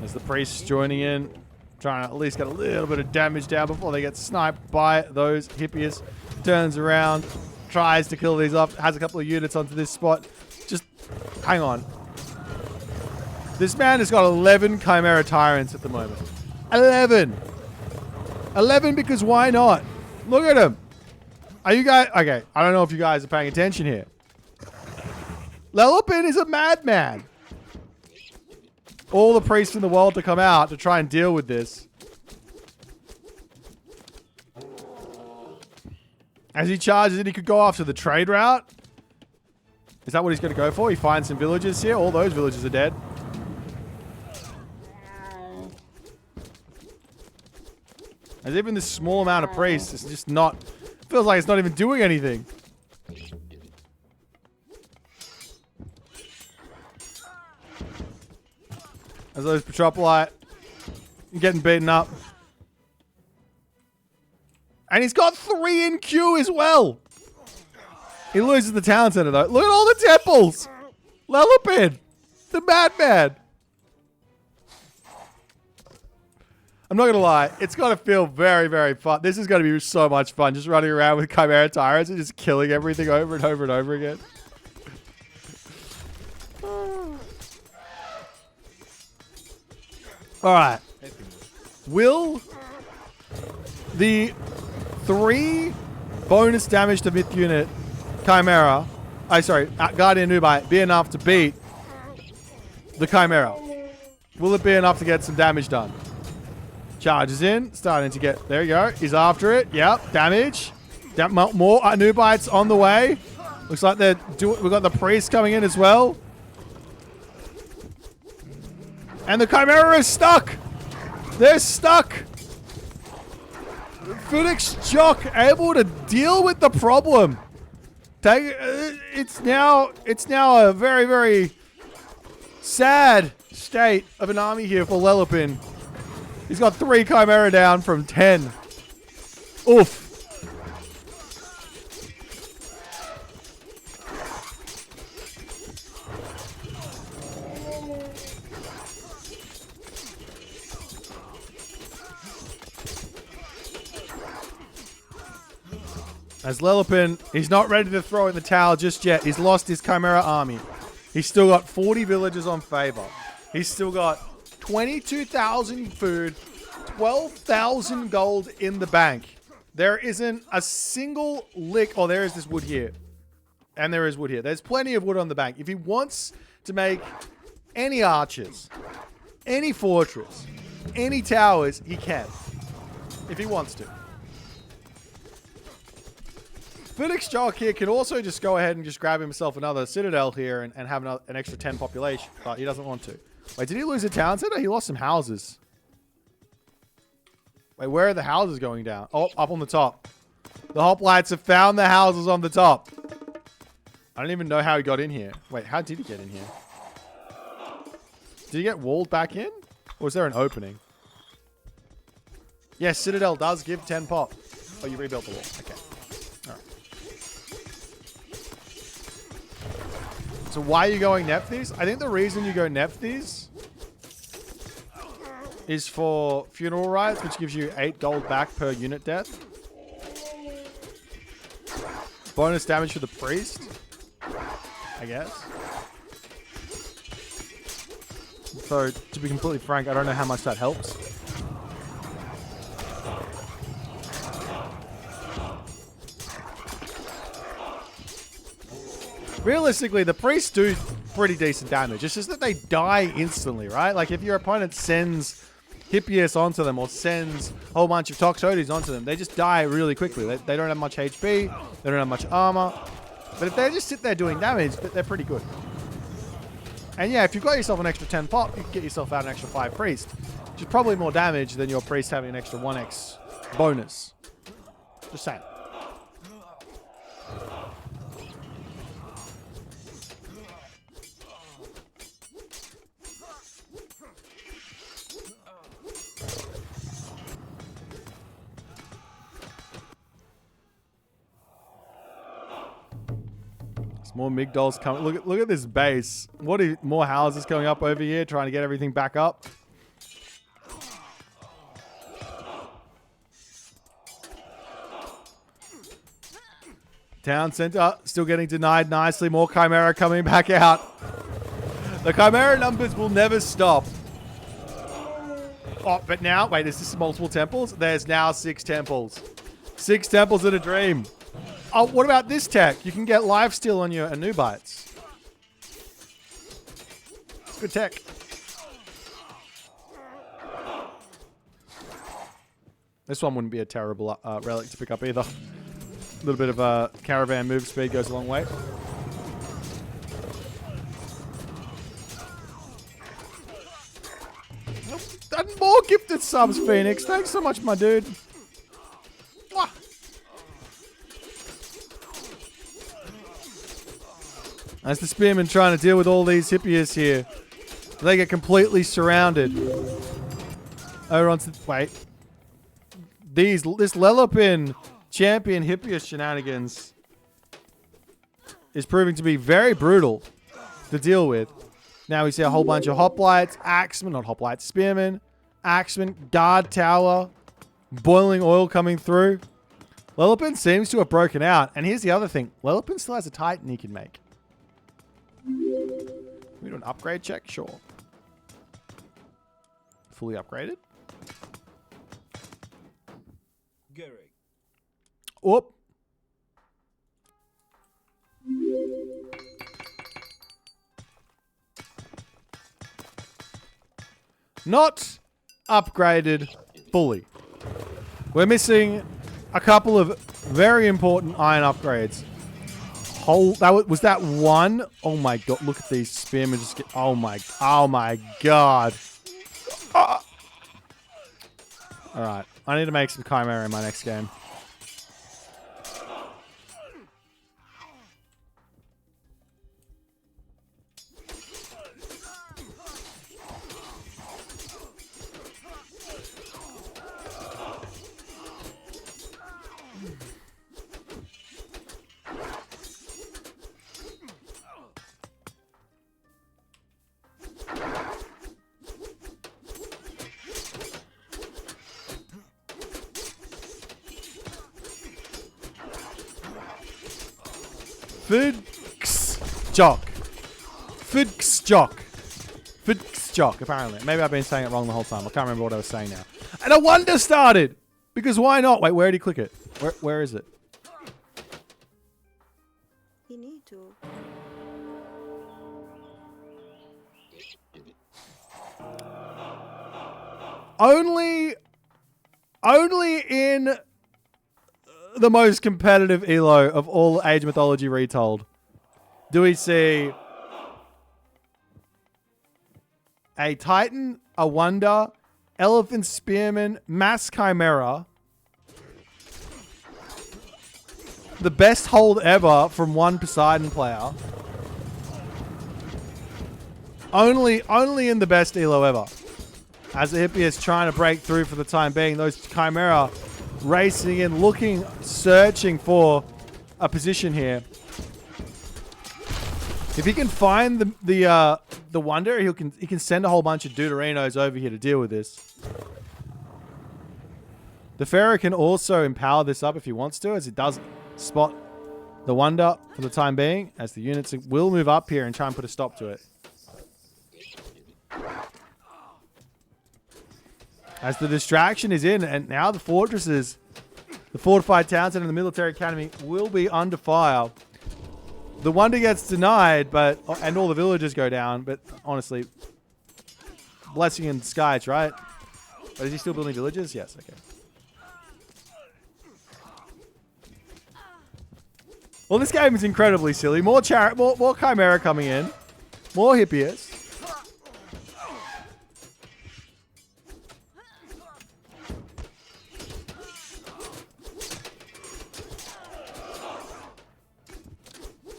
As the priests joining in, trying to at least get a little bit of damage down before they get sniped by those Hippias. Turns around, tries to kill these off, has a couple of units onto this spot. Just hang on. This man has got 11 Chimera Tyrants at the moment. 11! 11 because why not? Look at him. Are you guys... Okay, I don't know if you guys are paying attention here. Lelopin is a madman. All the priests in the world to come out to try and deal with this. As he charges in, he could go after the trade route. Is that what he's going to go for? He finds some villages here. All those villages are dead. As even this small amount of priests is just not... Feels like it's not even doing anything. As those Petropoli getting beaten up. And he's got 3 in queue as well. He loses the town center though. Look at all the temples. Lelopin, the madman. I'm not going to lie. It's going to feel very, very fun. This is going to be so much fun. Just running around with Chimera Tyrants and just killing everything over and over and over again. Alright. Will the 3 bonus damage to myth unit Chimera, Guardian Nubite be enough to beat the Chimera? Will it be enough to get some damage done? Charges in, starting to get, there you go. He's after it. Yep, damage. More Nubites on the way. Looks like we've got the priest coming in as well. And the Chimera is stuck. They're stuck. Fddcsjxk able to deal with the problem. It's now a very, very sad state of an army here for Lelopin. He's got 3 Chimera down from 10. Oof. As Lelopin, he's not ready to throw in the towel just yet. He's lost his Chimera army. He's still got 40 villagers on favor. He's still got 22,000 food, 12,000 gold in the bank. There isn't a single lick. Oh, there is this wood here. And there is wood here. There's plenty of wood on the bank. If he wants to make any archers, any fortress, any towers, he can. If he wants to. Fddcsjxk here can also just go ahead and just grab himself another citadel here and have an extra 10 population. But he doesn't want to. Wait, did he lose a town center? He lost some houses. Wait, where are the houses going down? Oh, up on the top. The hoplites have found the houses on the top. I don't even know how he got in here. Wait, how did he get in here? Did he get walled back in? Or was there an opening? Yes, Citadel does give 10 pop. Oh, you rebuilt the wall. Okay. Alright. So why are you going Nephthys? I think the reason you go Nephthys is for funeral rites, which gives you 8 gold back per unit death. Bonus damage for the priest, I guess. though, to be completely frank, I don't know how much that helps. Realistically, the priests do pretty decent damage. It's just that they die instantly, right? Like, if your opponent sends Hippias onto them or sends a whole bunch of Toxotes onto them, they just die really quickly. They don't have much HP. They don't have much armor. But if they just sit there doing damage, they're pretty good. And yeah, if you've got yourself an extra 10 pop, you can get yourself out an extra 5 priest, which is probably more damage than your priest having an extra 1x bonus. Just saying. More Migdols coming. Look at this base. What are more houses coming up over here, trying to get everything back up? Town center still getting denied nicely. More Chimera coming back out. The Chimera numbers will never stop. Oh, but now, wait, is this multiple temples? There's now 6 temples. 6 temples in a dream. Oh, what about this tech? You can get lifesteal on your Anubites. It's good tech. This one wouldn't be a terrible relic to pick up either. A little bit of caravan move speed goes a long way. And more gifted subs, Phoenix. Thanks so much, my dude. Mwah. As the spearmen trying to deal with all these Hippias here. They get completely surrounded. Over onto... Wait. This Lelopin champion Hippias shenanigans is proving to be very brutal to deal with. Now we see a whole bunch of hoplites, axemen, not hoplites, spearmen, axemen, guard tower, boiling oil coming through. Lelopin seems to have broken out. And here's the other thing. Lelopin still has a Titan he can make. Can we do an upgrade check? Sure. Fully upgraded. Whoop. Not upgraded fully. We're missing a couple of very important iron upgrades. Was that one? Oh my god! Look at these spearmen just get. Oh my god! All right, I need to make some Chimera in my next game. Fddcsjxk, apparently. Maybe I've been saying it wrong the whole time. I can't remember what I was saying now. And a wonder started! Because why not? Wait, where did he click it? Where is it? You need to. Only in the most competitive elo of all Age Mythology Retold do we see a Titan, a Wonder, Elephant Spearman, Mass Chimera, the best hold ever from one Poseidon player. Only in the best elo ever. As the Hippias trying to break through for the time being, those Chimera racing in, looking, searching for a position here. If he can find the Wonder, he can send a whole bunch of Deuterinos over here to deal with this. The Pharaoh can also empower this up if he wants to, as it does spot the Wonder for the time being, as the units will move up here and try and put a stop to it. As the distraction is in, and now the fortresses, the fortified towns and the military academy will be under fire. The wonder gets denied, and all the villages go down, but honestly, blessing in disguise, right? But is he still building villages? Yes, okay. Well, this game is incredibly silly. More Chimera coming in. More Hippias.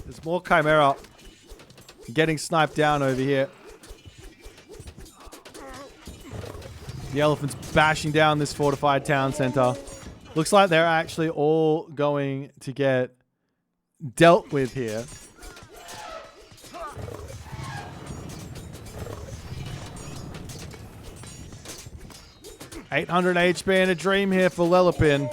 There's more Chimera getting sniped down over here. The elephants bashing down this fortified town center. Looks like they're actually all going to get dealt with here. $800 HP and a dream here for Lelopin.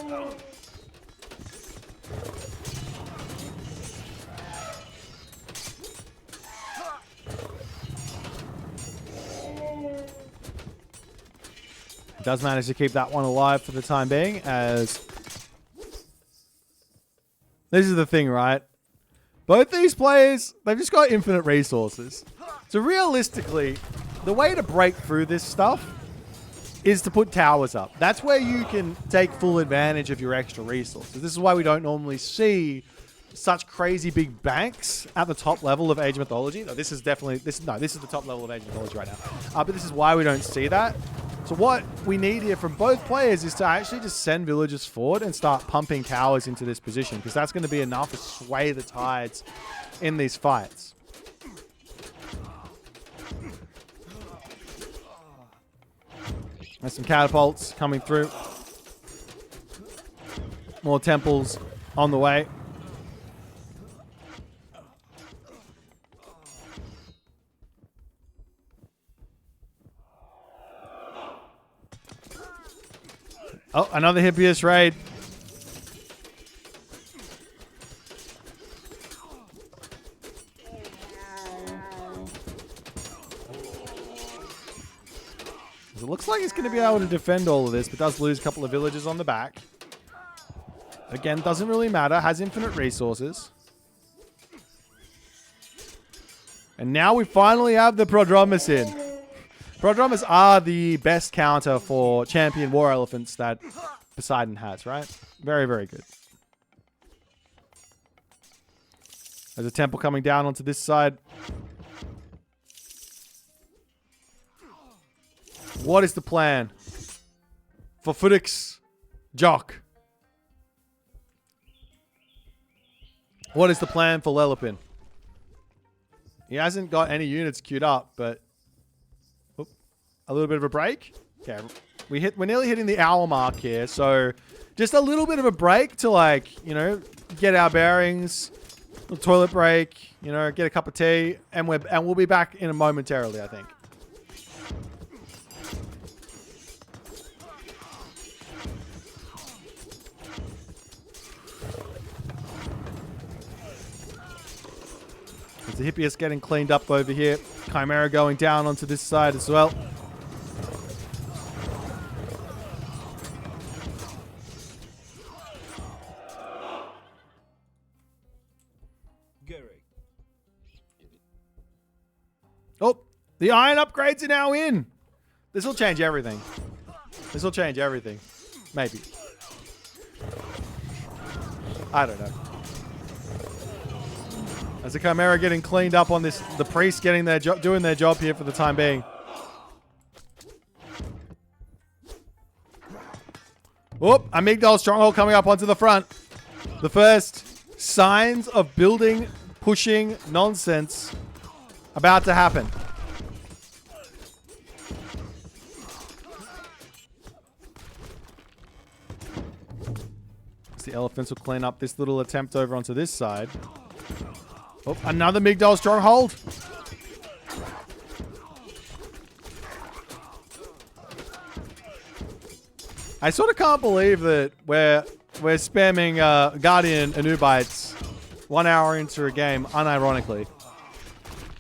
Does manage to keep that one alive for the time being, as this is the thing, right? Both these players, they've just got infinite resources. So realistically, the way to break through this stuff is to put towers up. That's where you can take full advantage of your extra resources. This is why we don't normally see such crazy big banks at the top level of Age of Mythology. No, this is definitely, this is the top level of Age of Mythology right now. But this is why we don't see that. So what we need here from both players is to actually just send villagers forward and start pumping towers into this position, because that's going to be enough to sway the tides in these fights. There's some catapults coming through. More temples on the way. Oh, another Hippias raid. It looks like he's going to be able to defend all of this, but does lose a couple of villagers on the back. Again, doesn't really matter. Has infinite resources. And now we finally have the Prodromus in. Prodromus are the best counter for champion war elephants that Poseidon has, right? Very, very good. There's a temple coming down onto this side. What is the plan for Fddcsjxk? What is the plan for Lelopin? He hasn't got any units queued up, but a little bit of a break. Okay, we're nearly hitting the hour mark here, so just a little bit of a break to, like, you know, get our bearings, a toilet break, you know, get a cup of tea, and we'll be back in a momentarily, I think. There's the Hippias getting cleaned up over here. Chimera going down onto this side as well. Oh, the iron upgrades are now in. This will change everything. This will change everything. Maybe. I don't know. As the Chimera getting cleaned up on this, the priests getting their doing their job here for the time being. Whoop, Amygdala stronghold coming up onto the front. The first signs of building, pushing nonsense about to happen. The elephants will clean up this little attempt over onto this side. Oh, another Amygdala stronghold. I sort of can't believe that we're spamming Guardian Anubites 1 hour into a game unironically.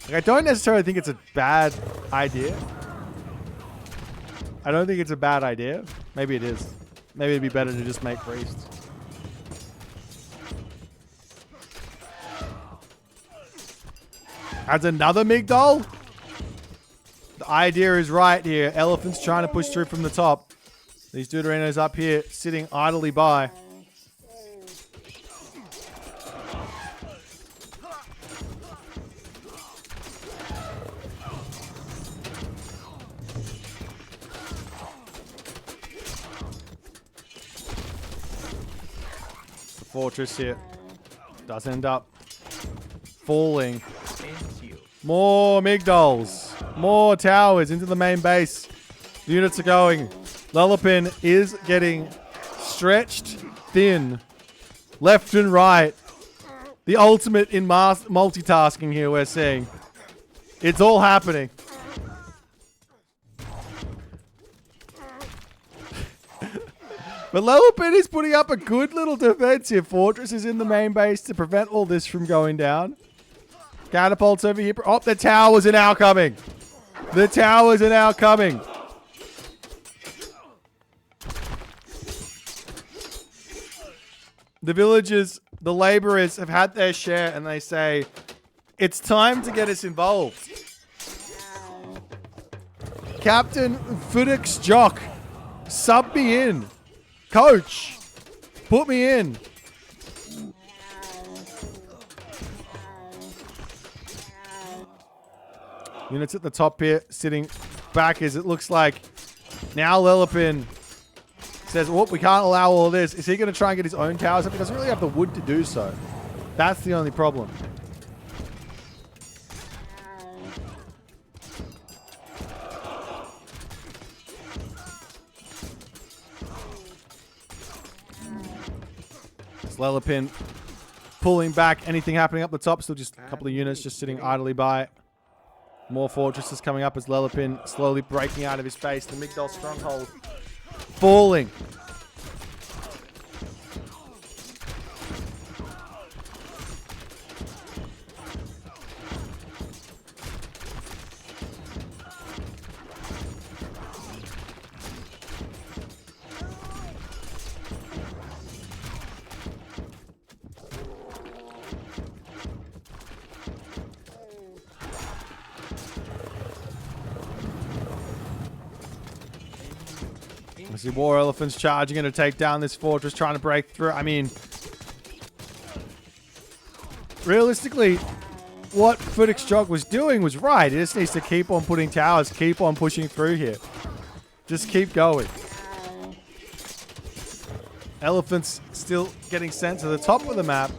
Like, I don't necessarily think it's a bad idea. I don't think it's a bad idea. Maybe it is. Maybe it'd be better to just make priests. Adds another Migdol. The idea is right here. Elephant's trying to push through from the top. These Deuterinos up here sitting idly by. The fortress here does end up falling. More Migdols. More towers into the main base. The units are going. Lulapin is getting stretched thin. Left and right. The ultimate in multitasking here we're seeing. It's all happening. But Lulapin is putting up a good little defensive. Fortress is in the main base to prevent all this from going down. Catapults over here. Oh, the towers are now coming. The towers are now coming. The villagers, the laborers have had their share and they say, it's time to get us involved. Captain Fddcsjxk, sub me in. Coach, put me in. Units at the top here, sitting back as it looks like now Lulapin says, well, we can't allow all this. Is he going to try and get his own towers up? He doesn't really have the wood to do so. That's the only problem. Lulapin pulling back. Anything happening up the top? Still just a couple of units just sitting idly by. More fortresses coming up as Lulapin slowly breaking out of his base. The Migdol stronghold falling. I see war elephants charging in to take down this fortress, trying to break through. I mean, realistically, what Fddcsjxk was doing was right. He just needs to keep on putting towers, keep on pushing through here. Just keep going. Elephants still getting sent to the top of the map.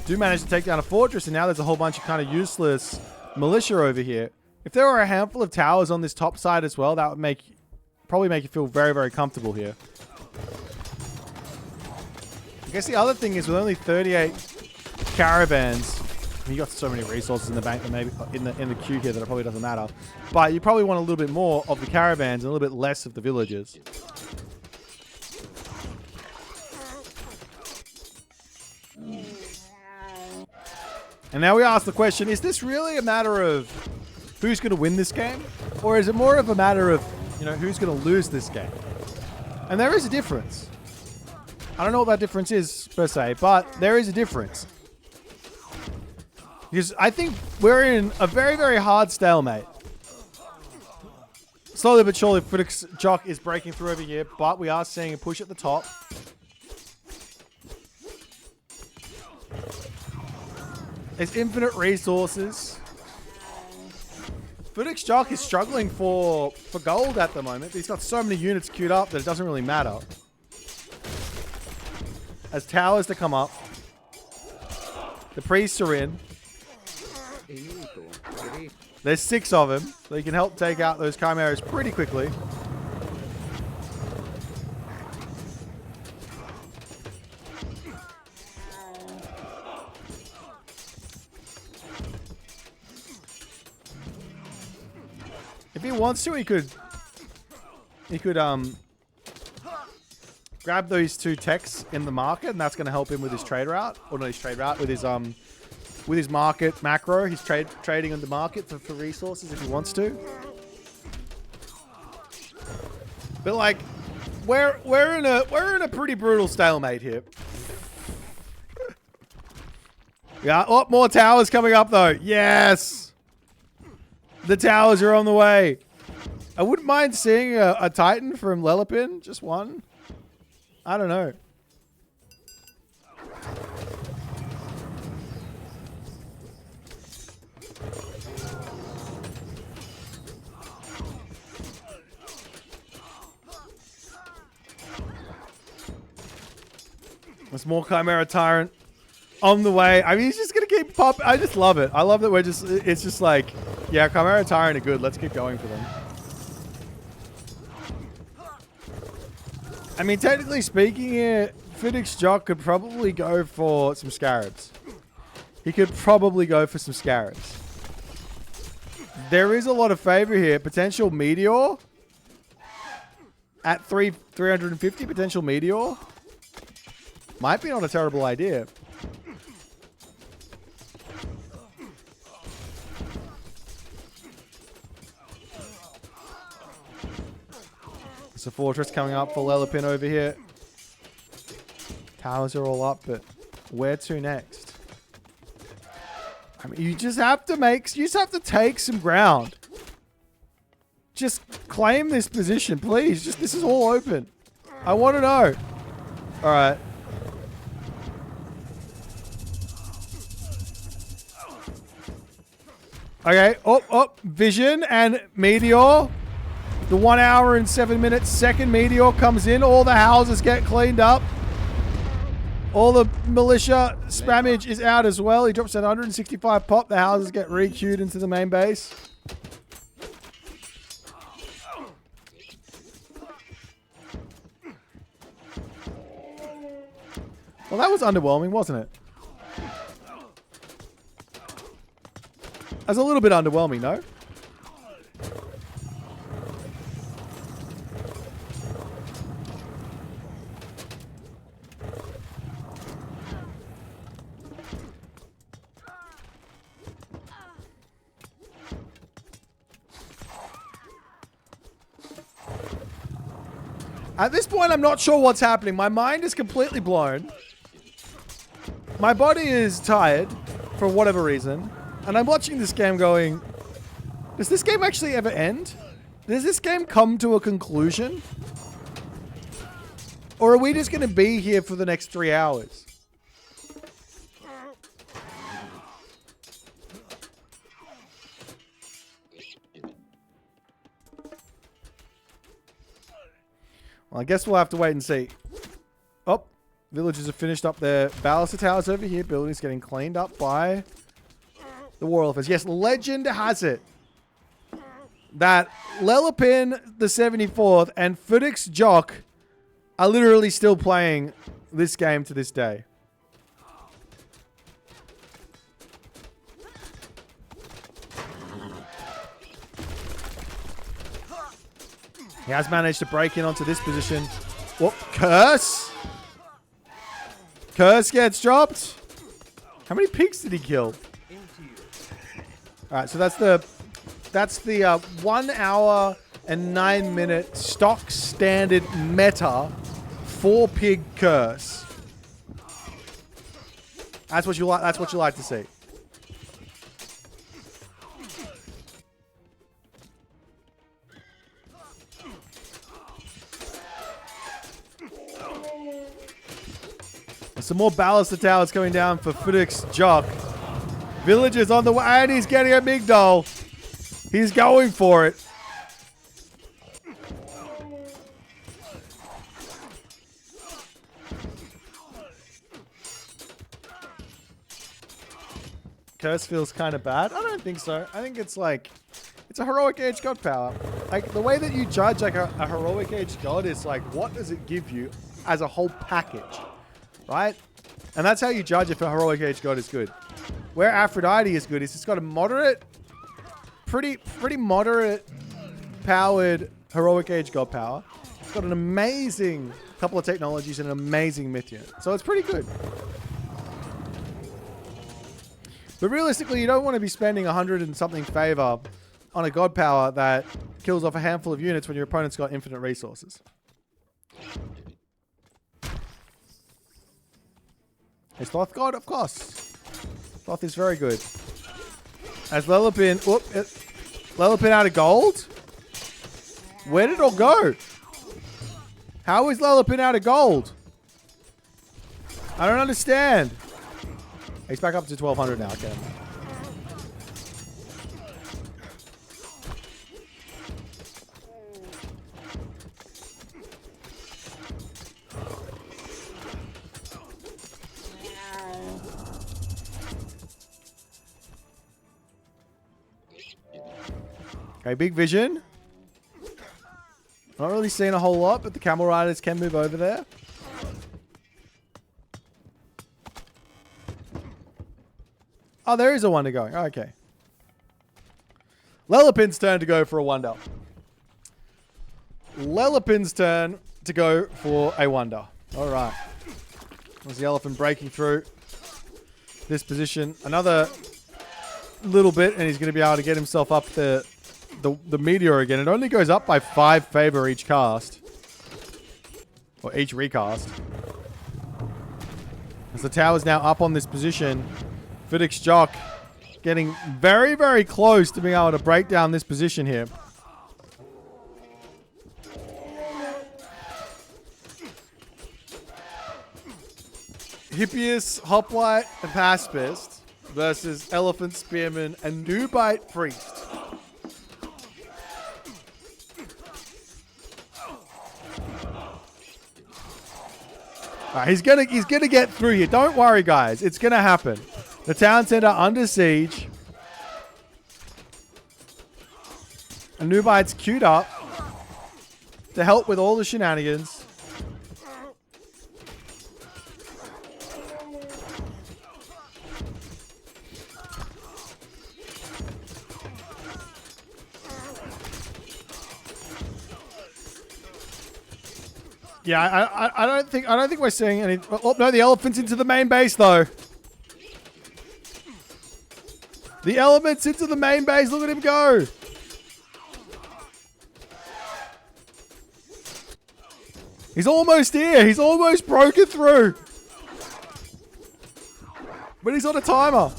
Do manage to take down a fortress, and now there's a whole bunch of kind of useless militia over here. If there were a handful of towers on this top side as well, that would probably make you feel very, very comfortable here. I guess the other thing is with only 38 caravans, you got so many resources in the bank that maybe in the queue here that it probably doesn't matter. But you probably want a little bit more of the caravans and a little bit less of the villagers. And now we ask the question, is this really a matter of who's going to win this game? Or is it more of a matter of, you know, who's going to lose this game? And there is a difference. I don't know what that difference is, per se, but there is a difference. Because I think we're in a very, very hard stalemate. Slowly but surely, Fddcsjxk is breaking through over here, but we are seeing a push at the top. There's infinite resources. Fddcsjxk is struggling for gold at the moment. He's got so many units queued up that it doesn't really matter. As towers to come up. The priests are in. There's 6 of them, so you can help take out those chimeras pretty quickly. If he wants to, he could grab those 2 techs in the market, and that's going to help him with his trade route, or not his trade route, with his market macro. He's trading on the market for resources if he wants to. But like, we're in a pretty brutal stalemate here. Yeah. Oh, more towers coming up though. Yes. The towers are on the way. I wouldn't mind seeing a Titan from Lelapin. Just one. I don't know. There's more Chimera Tyrant on the way. I mean, he's just going to keep popping. I just love it. I love that it's just like, yeah, Chimera Tyrant are good. Let's keep going for them. I mean, technically speaking here, Fddcsjxk could probably go for some Scarabs. He could probably go for some Scarabs. There is a lot of favor here. Potential Meteor. At 350, potential Meteor. Might be not a terrible idea. There's a fortress coming up for Lelapin over here. Towers are all up, but where to next? I mean, you just have to take some ground. Just claim this position, please. Just this is all open. I want to know. All right. Okay. Oh, Vision and Meteor. The 1 hour and 7 minutes second Meteor comes in. All the houses get cleaned up. All the militia spammage is out as well. He drops at 165 pop. The houses get re-queued into the main base. Well, that was underwhelming, wasn't it? That was a little bit underwhelming, no? At this point, I'm not sure what's happening. My mind is completely blown. My body is tired for whatever reason. And I'm watching this game going, does this game actually ever end? Does this game come to a conclusion? Or are we just going to be here for the next 3 hours? Well, I guess we'll have to wait and see. Oh, villagers have finished up their baluster towers over here. Buildings getting cleaned up by the War Elephants. Yes, legend has it that Lelapin the 74th and Fddcsjxk are literally still playing this game to this day. He has managed to break in onto this position. Whoop, Curse! Curse gets dropped. How many pigs did he kill? Alright, so that's the 1 hour and 9 minute stock standard meta 4 pig curse. That's what you like to see. Some more baluster towers coming down for Fddcsjxk. Villagers on the way, and he's getting a big doll. He's going for it. Curse feels kind of bad. I don't think so. I think it's like, it's a heroic age god power. Like the way that you judge like a heroic age god is like, what does it give you as a whole package? Right? And that's how you judge if a heroic age god is good. Where Aphrodite is good is it's got a moderate, pretty moderate powered heroic age god power. It's got an amazing couple of technologies and an amazing myth unit. So it's pretty good. But realistically, you don't want to be spending 100 and something favor on a god power that kills off a handful of units when your opponent's got infinite resources. Is Thoth god? Of course. Thoth is very good. As Lelapin... Whoop, Lelapin out of gold? Where did it all go? How is Lelapin out of gold? I don't understand. He's back up to 1200 now. Okay. Okay, big vision. Not really seeing a whole lot, but the camel riders can move over there. Oh, there is a wonder going. Oh, okay. Lelapin's turn to go for a wonder. Lelapin's turn to go for a wonder. All right. There's the elephant breaking through this position. Another little bit, and he's going to be able to get himself up the meteor again. It only goes up by 5 favor each cast. Or each recast. As the tower's now up on this position, Fddcsjxk getting very, very close to being able to break down this position here. Hippias, Hoplite, and Pacifist versus Elephant, Spearman, and Boit Priest. He's gonna get through here. Don't worry, guys. It's gonna happen. The town center under siege. And Boit's queued up to help with all the shenanigans. Yeah, I don't think we're seeing any. Oh no, the elephant's into the main base though. The elephant's into the main base. Look at him go. He's almost here. He's almost broken through. But he's on a timer.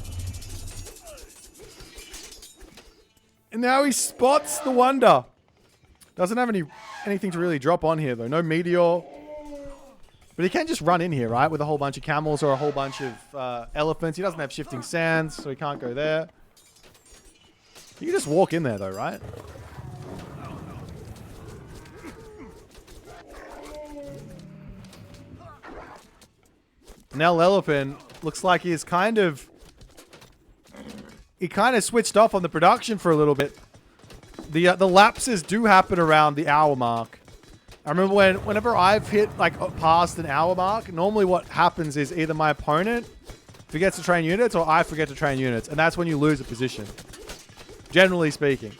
And now he spots the wonder. Doesn't have anything to really drop on here, though. No meteor. But he can just run in here, right? With a whole bunch of camels or a whole bunch of elephants. He doesn't have shifting sands, so he can't go there. You can just walk in there, though, right? Now Lelapin looks like he's kind of... He kind of switched off on the production for a little bit. The lapses do happen around the hour mark. I remember whenever I've hit like past an hour mark, normally what happens is either my opponent forgets to train units or I forget to train units. And that's when you lose a position. Generally speaking.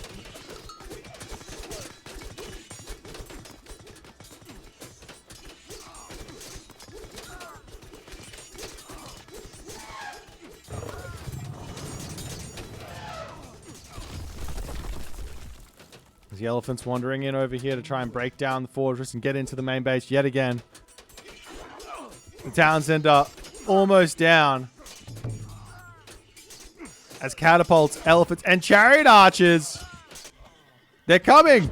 The elephant's wandering in over here to try and break down the fortress and get into the main base yet again. The town center almost down. As catapults, elephants, and chariot archers. They're coming.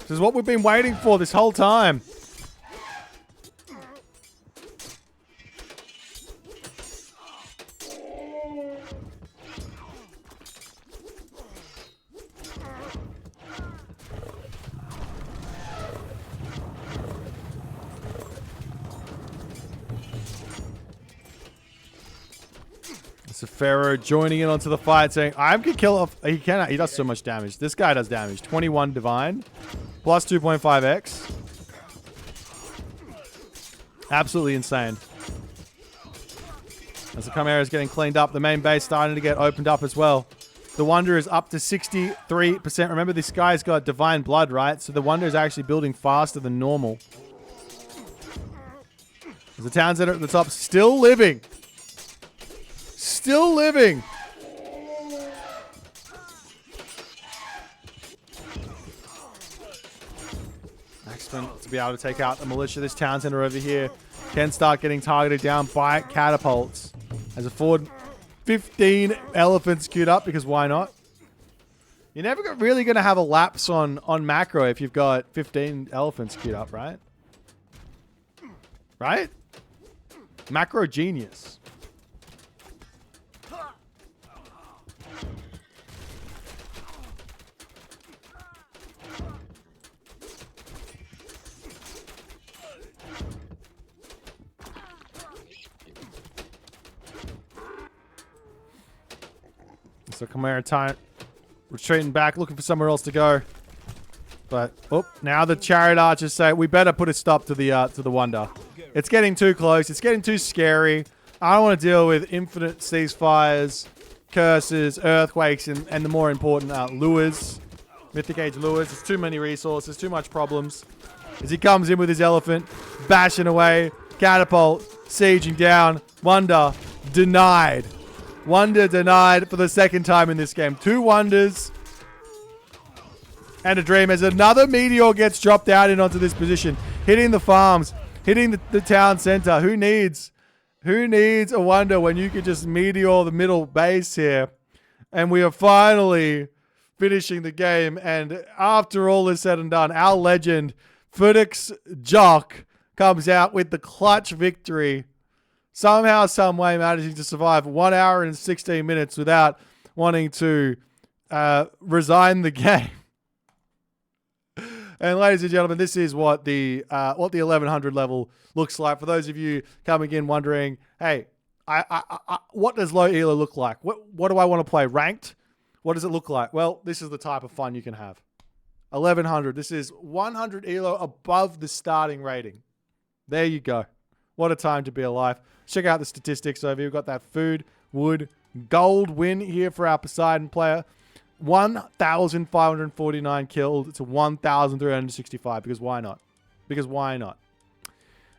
This is what we've been waiting for this whole time. So Pharaoh joining in onto the fight, saying, I can kill off... He cannot. He does so much damage. This guy does damage. 21 divine. Plus 2.5x. Absolutely insane. As the Chimera is getting cleaned up, the main base starting to get opened up as well. The Wonder is up to 63%. Remember, this guy's got divine blood, right? So the Wonder is actually building faster than normal. As the town center at the top still living. Still living. marksman to be able to take out the militia. This town center over here can start getting targeted down by catapults. As a forward, 15 elephants queued up because why not? You're never really going to have a lapse on macro if you've got 15 elephants queued up, right? Right? Macro genius. So Chimera time retreating back, looking for somewhere else to go. But now the chariot archers say we better put a stop to the wonder. It's getting too close. It's getting too scary. I don't want to deal with infinite ceasefires, curses, earthquakes, and the more important lures, mythic age lures. There's too many resources, too much problems. As he comes in with his elephant, bashing away, catapult, sieging down. Wonder denied. Wonder denied for the second time in this game. 2 wonders and a dream as another meteor gets dropped out and onto this position, hitting the farms, hitting the town center. Who needs a wonder when you could just meteor the middle base here? And we are finally finishing the game. And after all is said and done, our legend, Fddcsjxk, comes out with the clutch victory. Somehow, some way managing to survive 1 hour and 16 minutes without wanting to resign the game. And ladies and gentlemen, this is what the 1100 level looks like. For those of you coming in wondering, hey, what does low elo look like? What do I want to play? Ranked? What does it look like? Well, this is the type of fun you can have. 1100. This is 100 elo above the starting rating. There you go. What a time to be alive. Check out the statistics over here. We've got that food, wood, gold win here for our Poseidon player. 1,549 killed to 1,365 because why not? Because why not?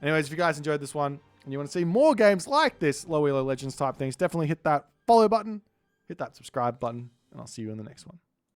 Anyways, if you guys enjoyed this one and you want to see more games like this, low elo legends type things, definitely hit that follow button, hit that subscribe button, and I'll see you in the next one.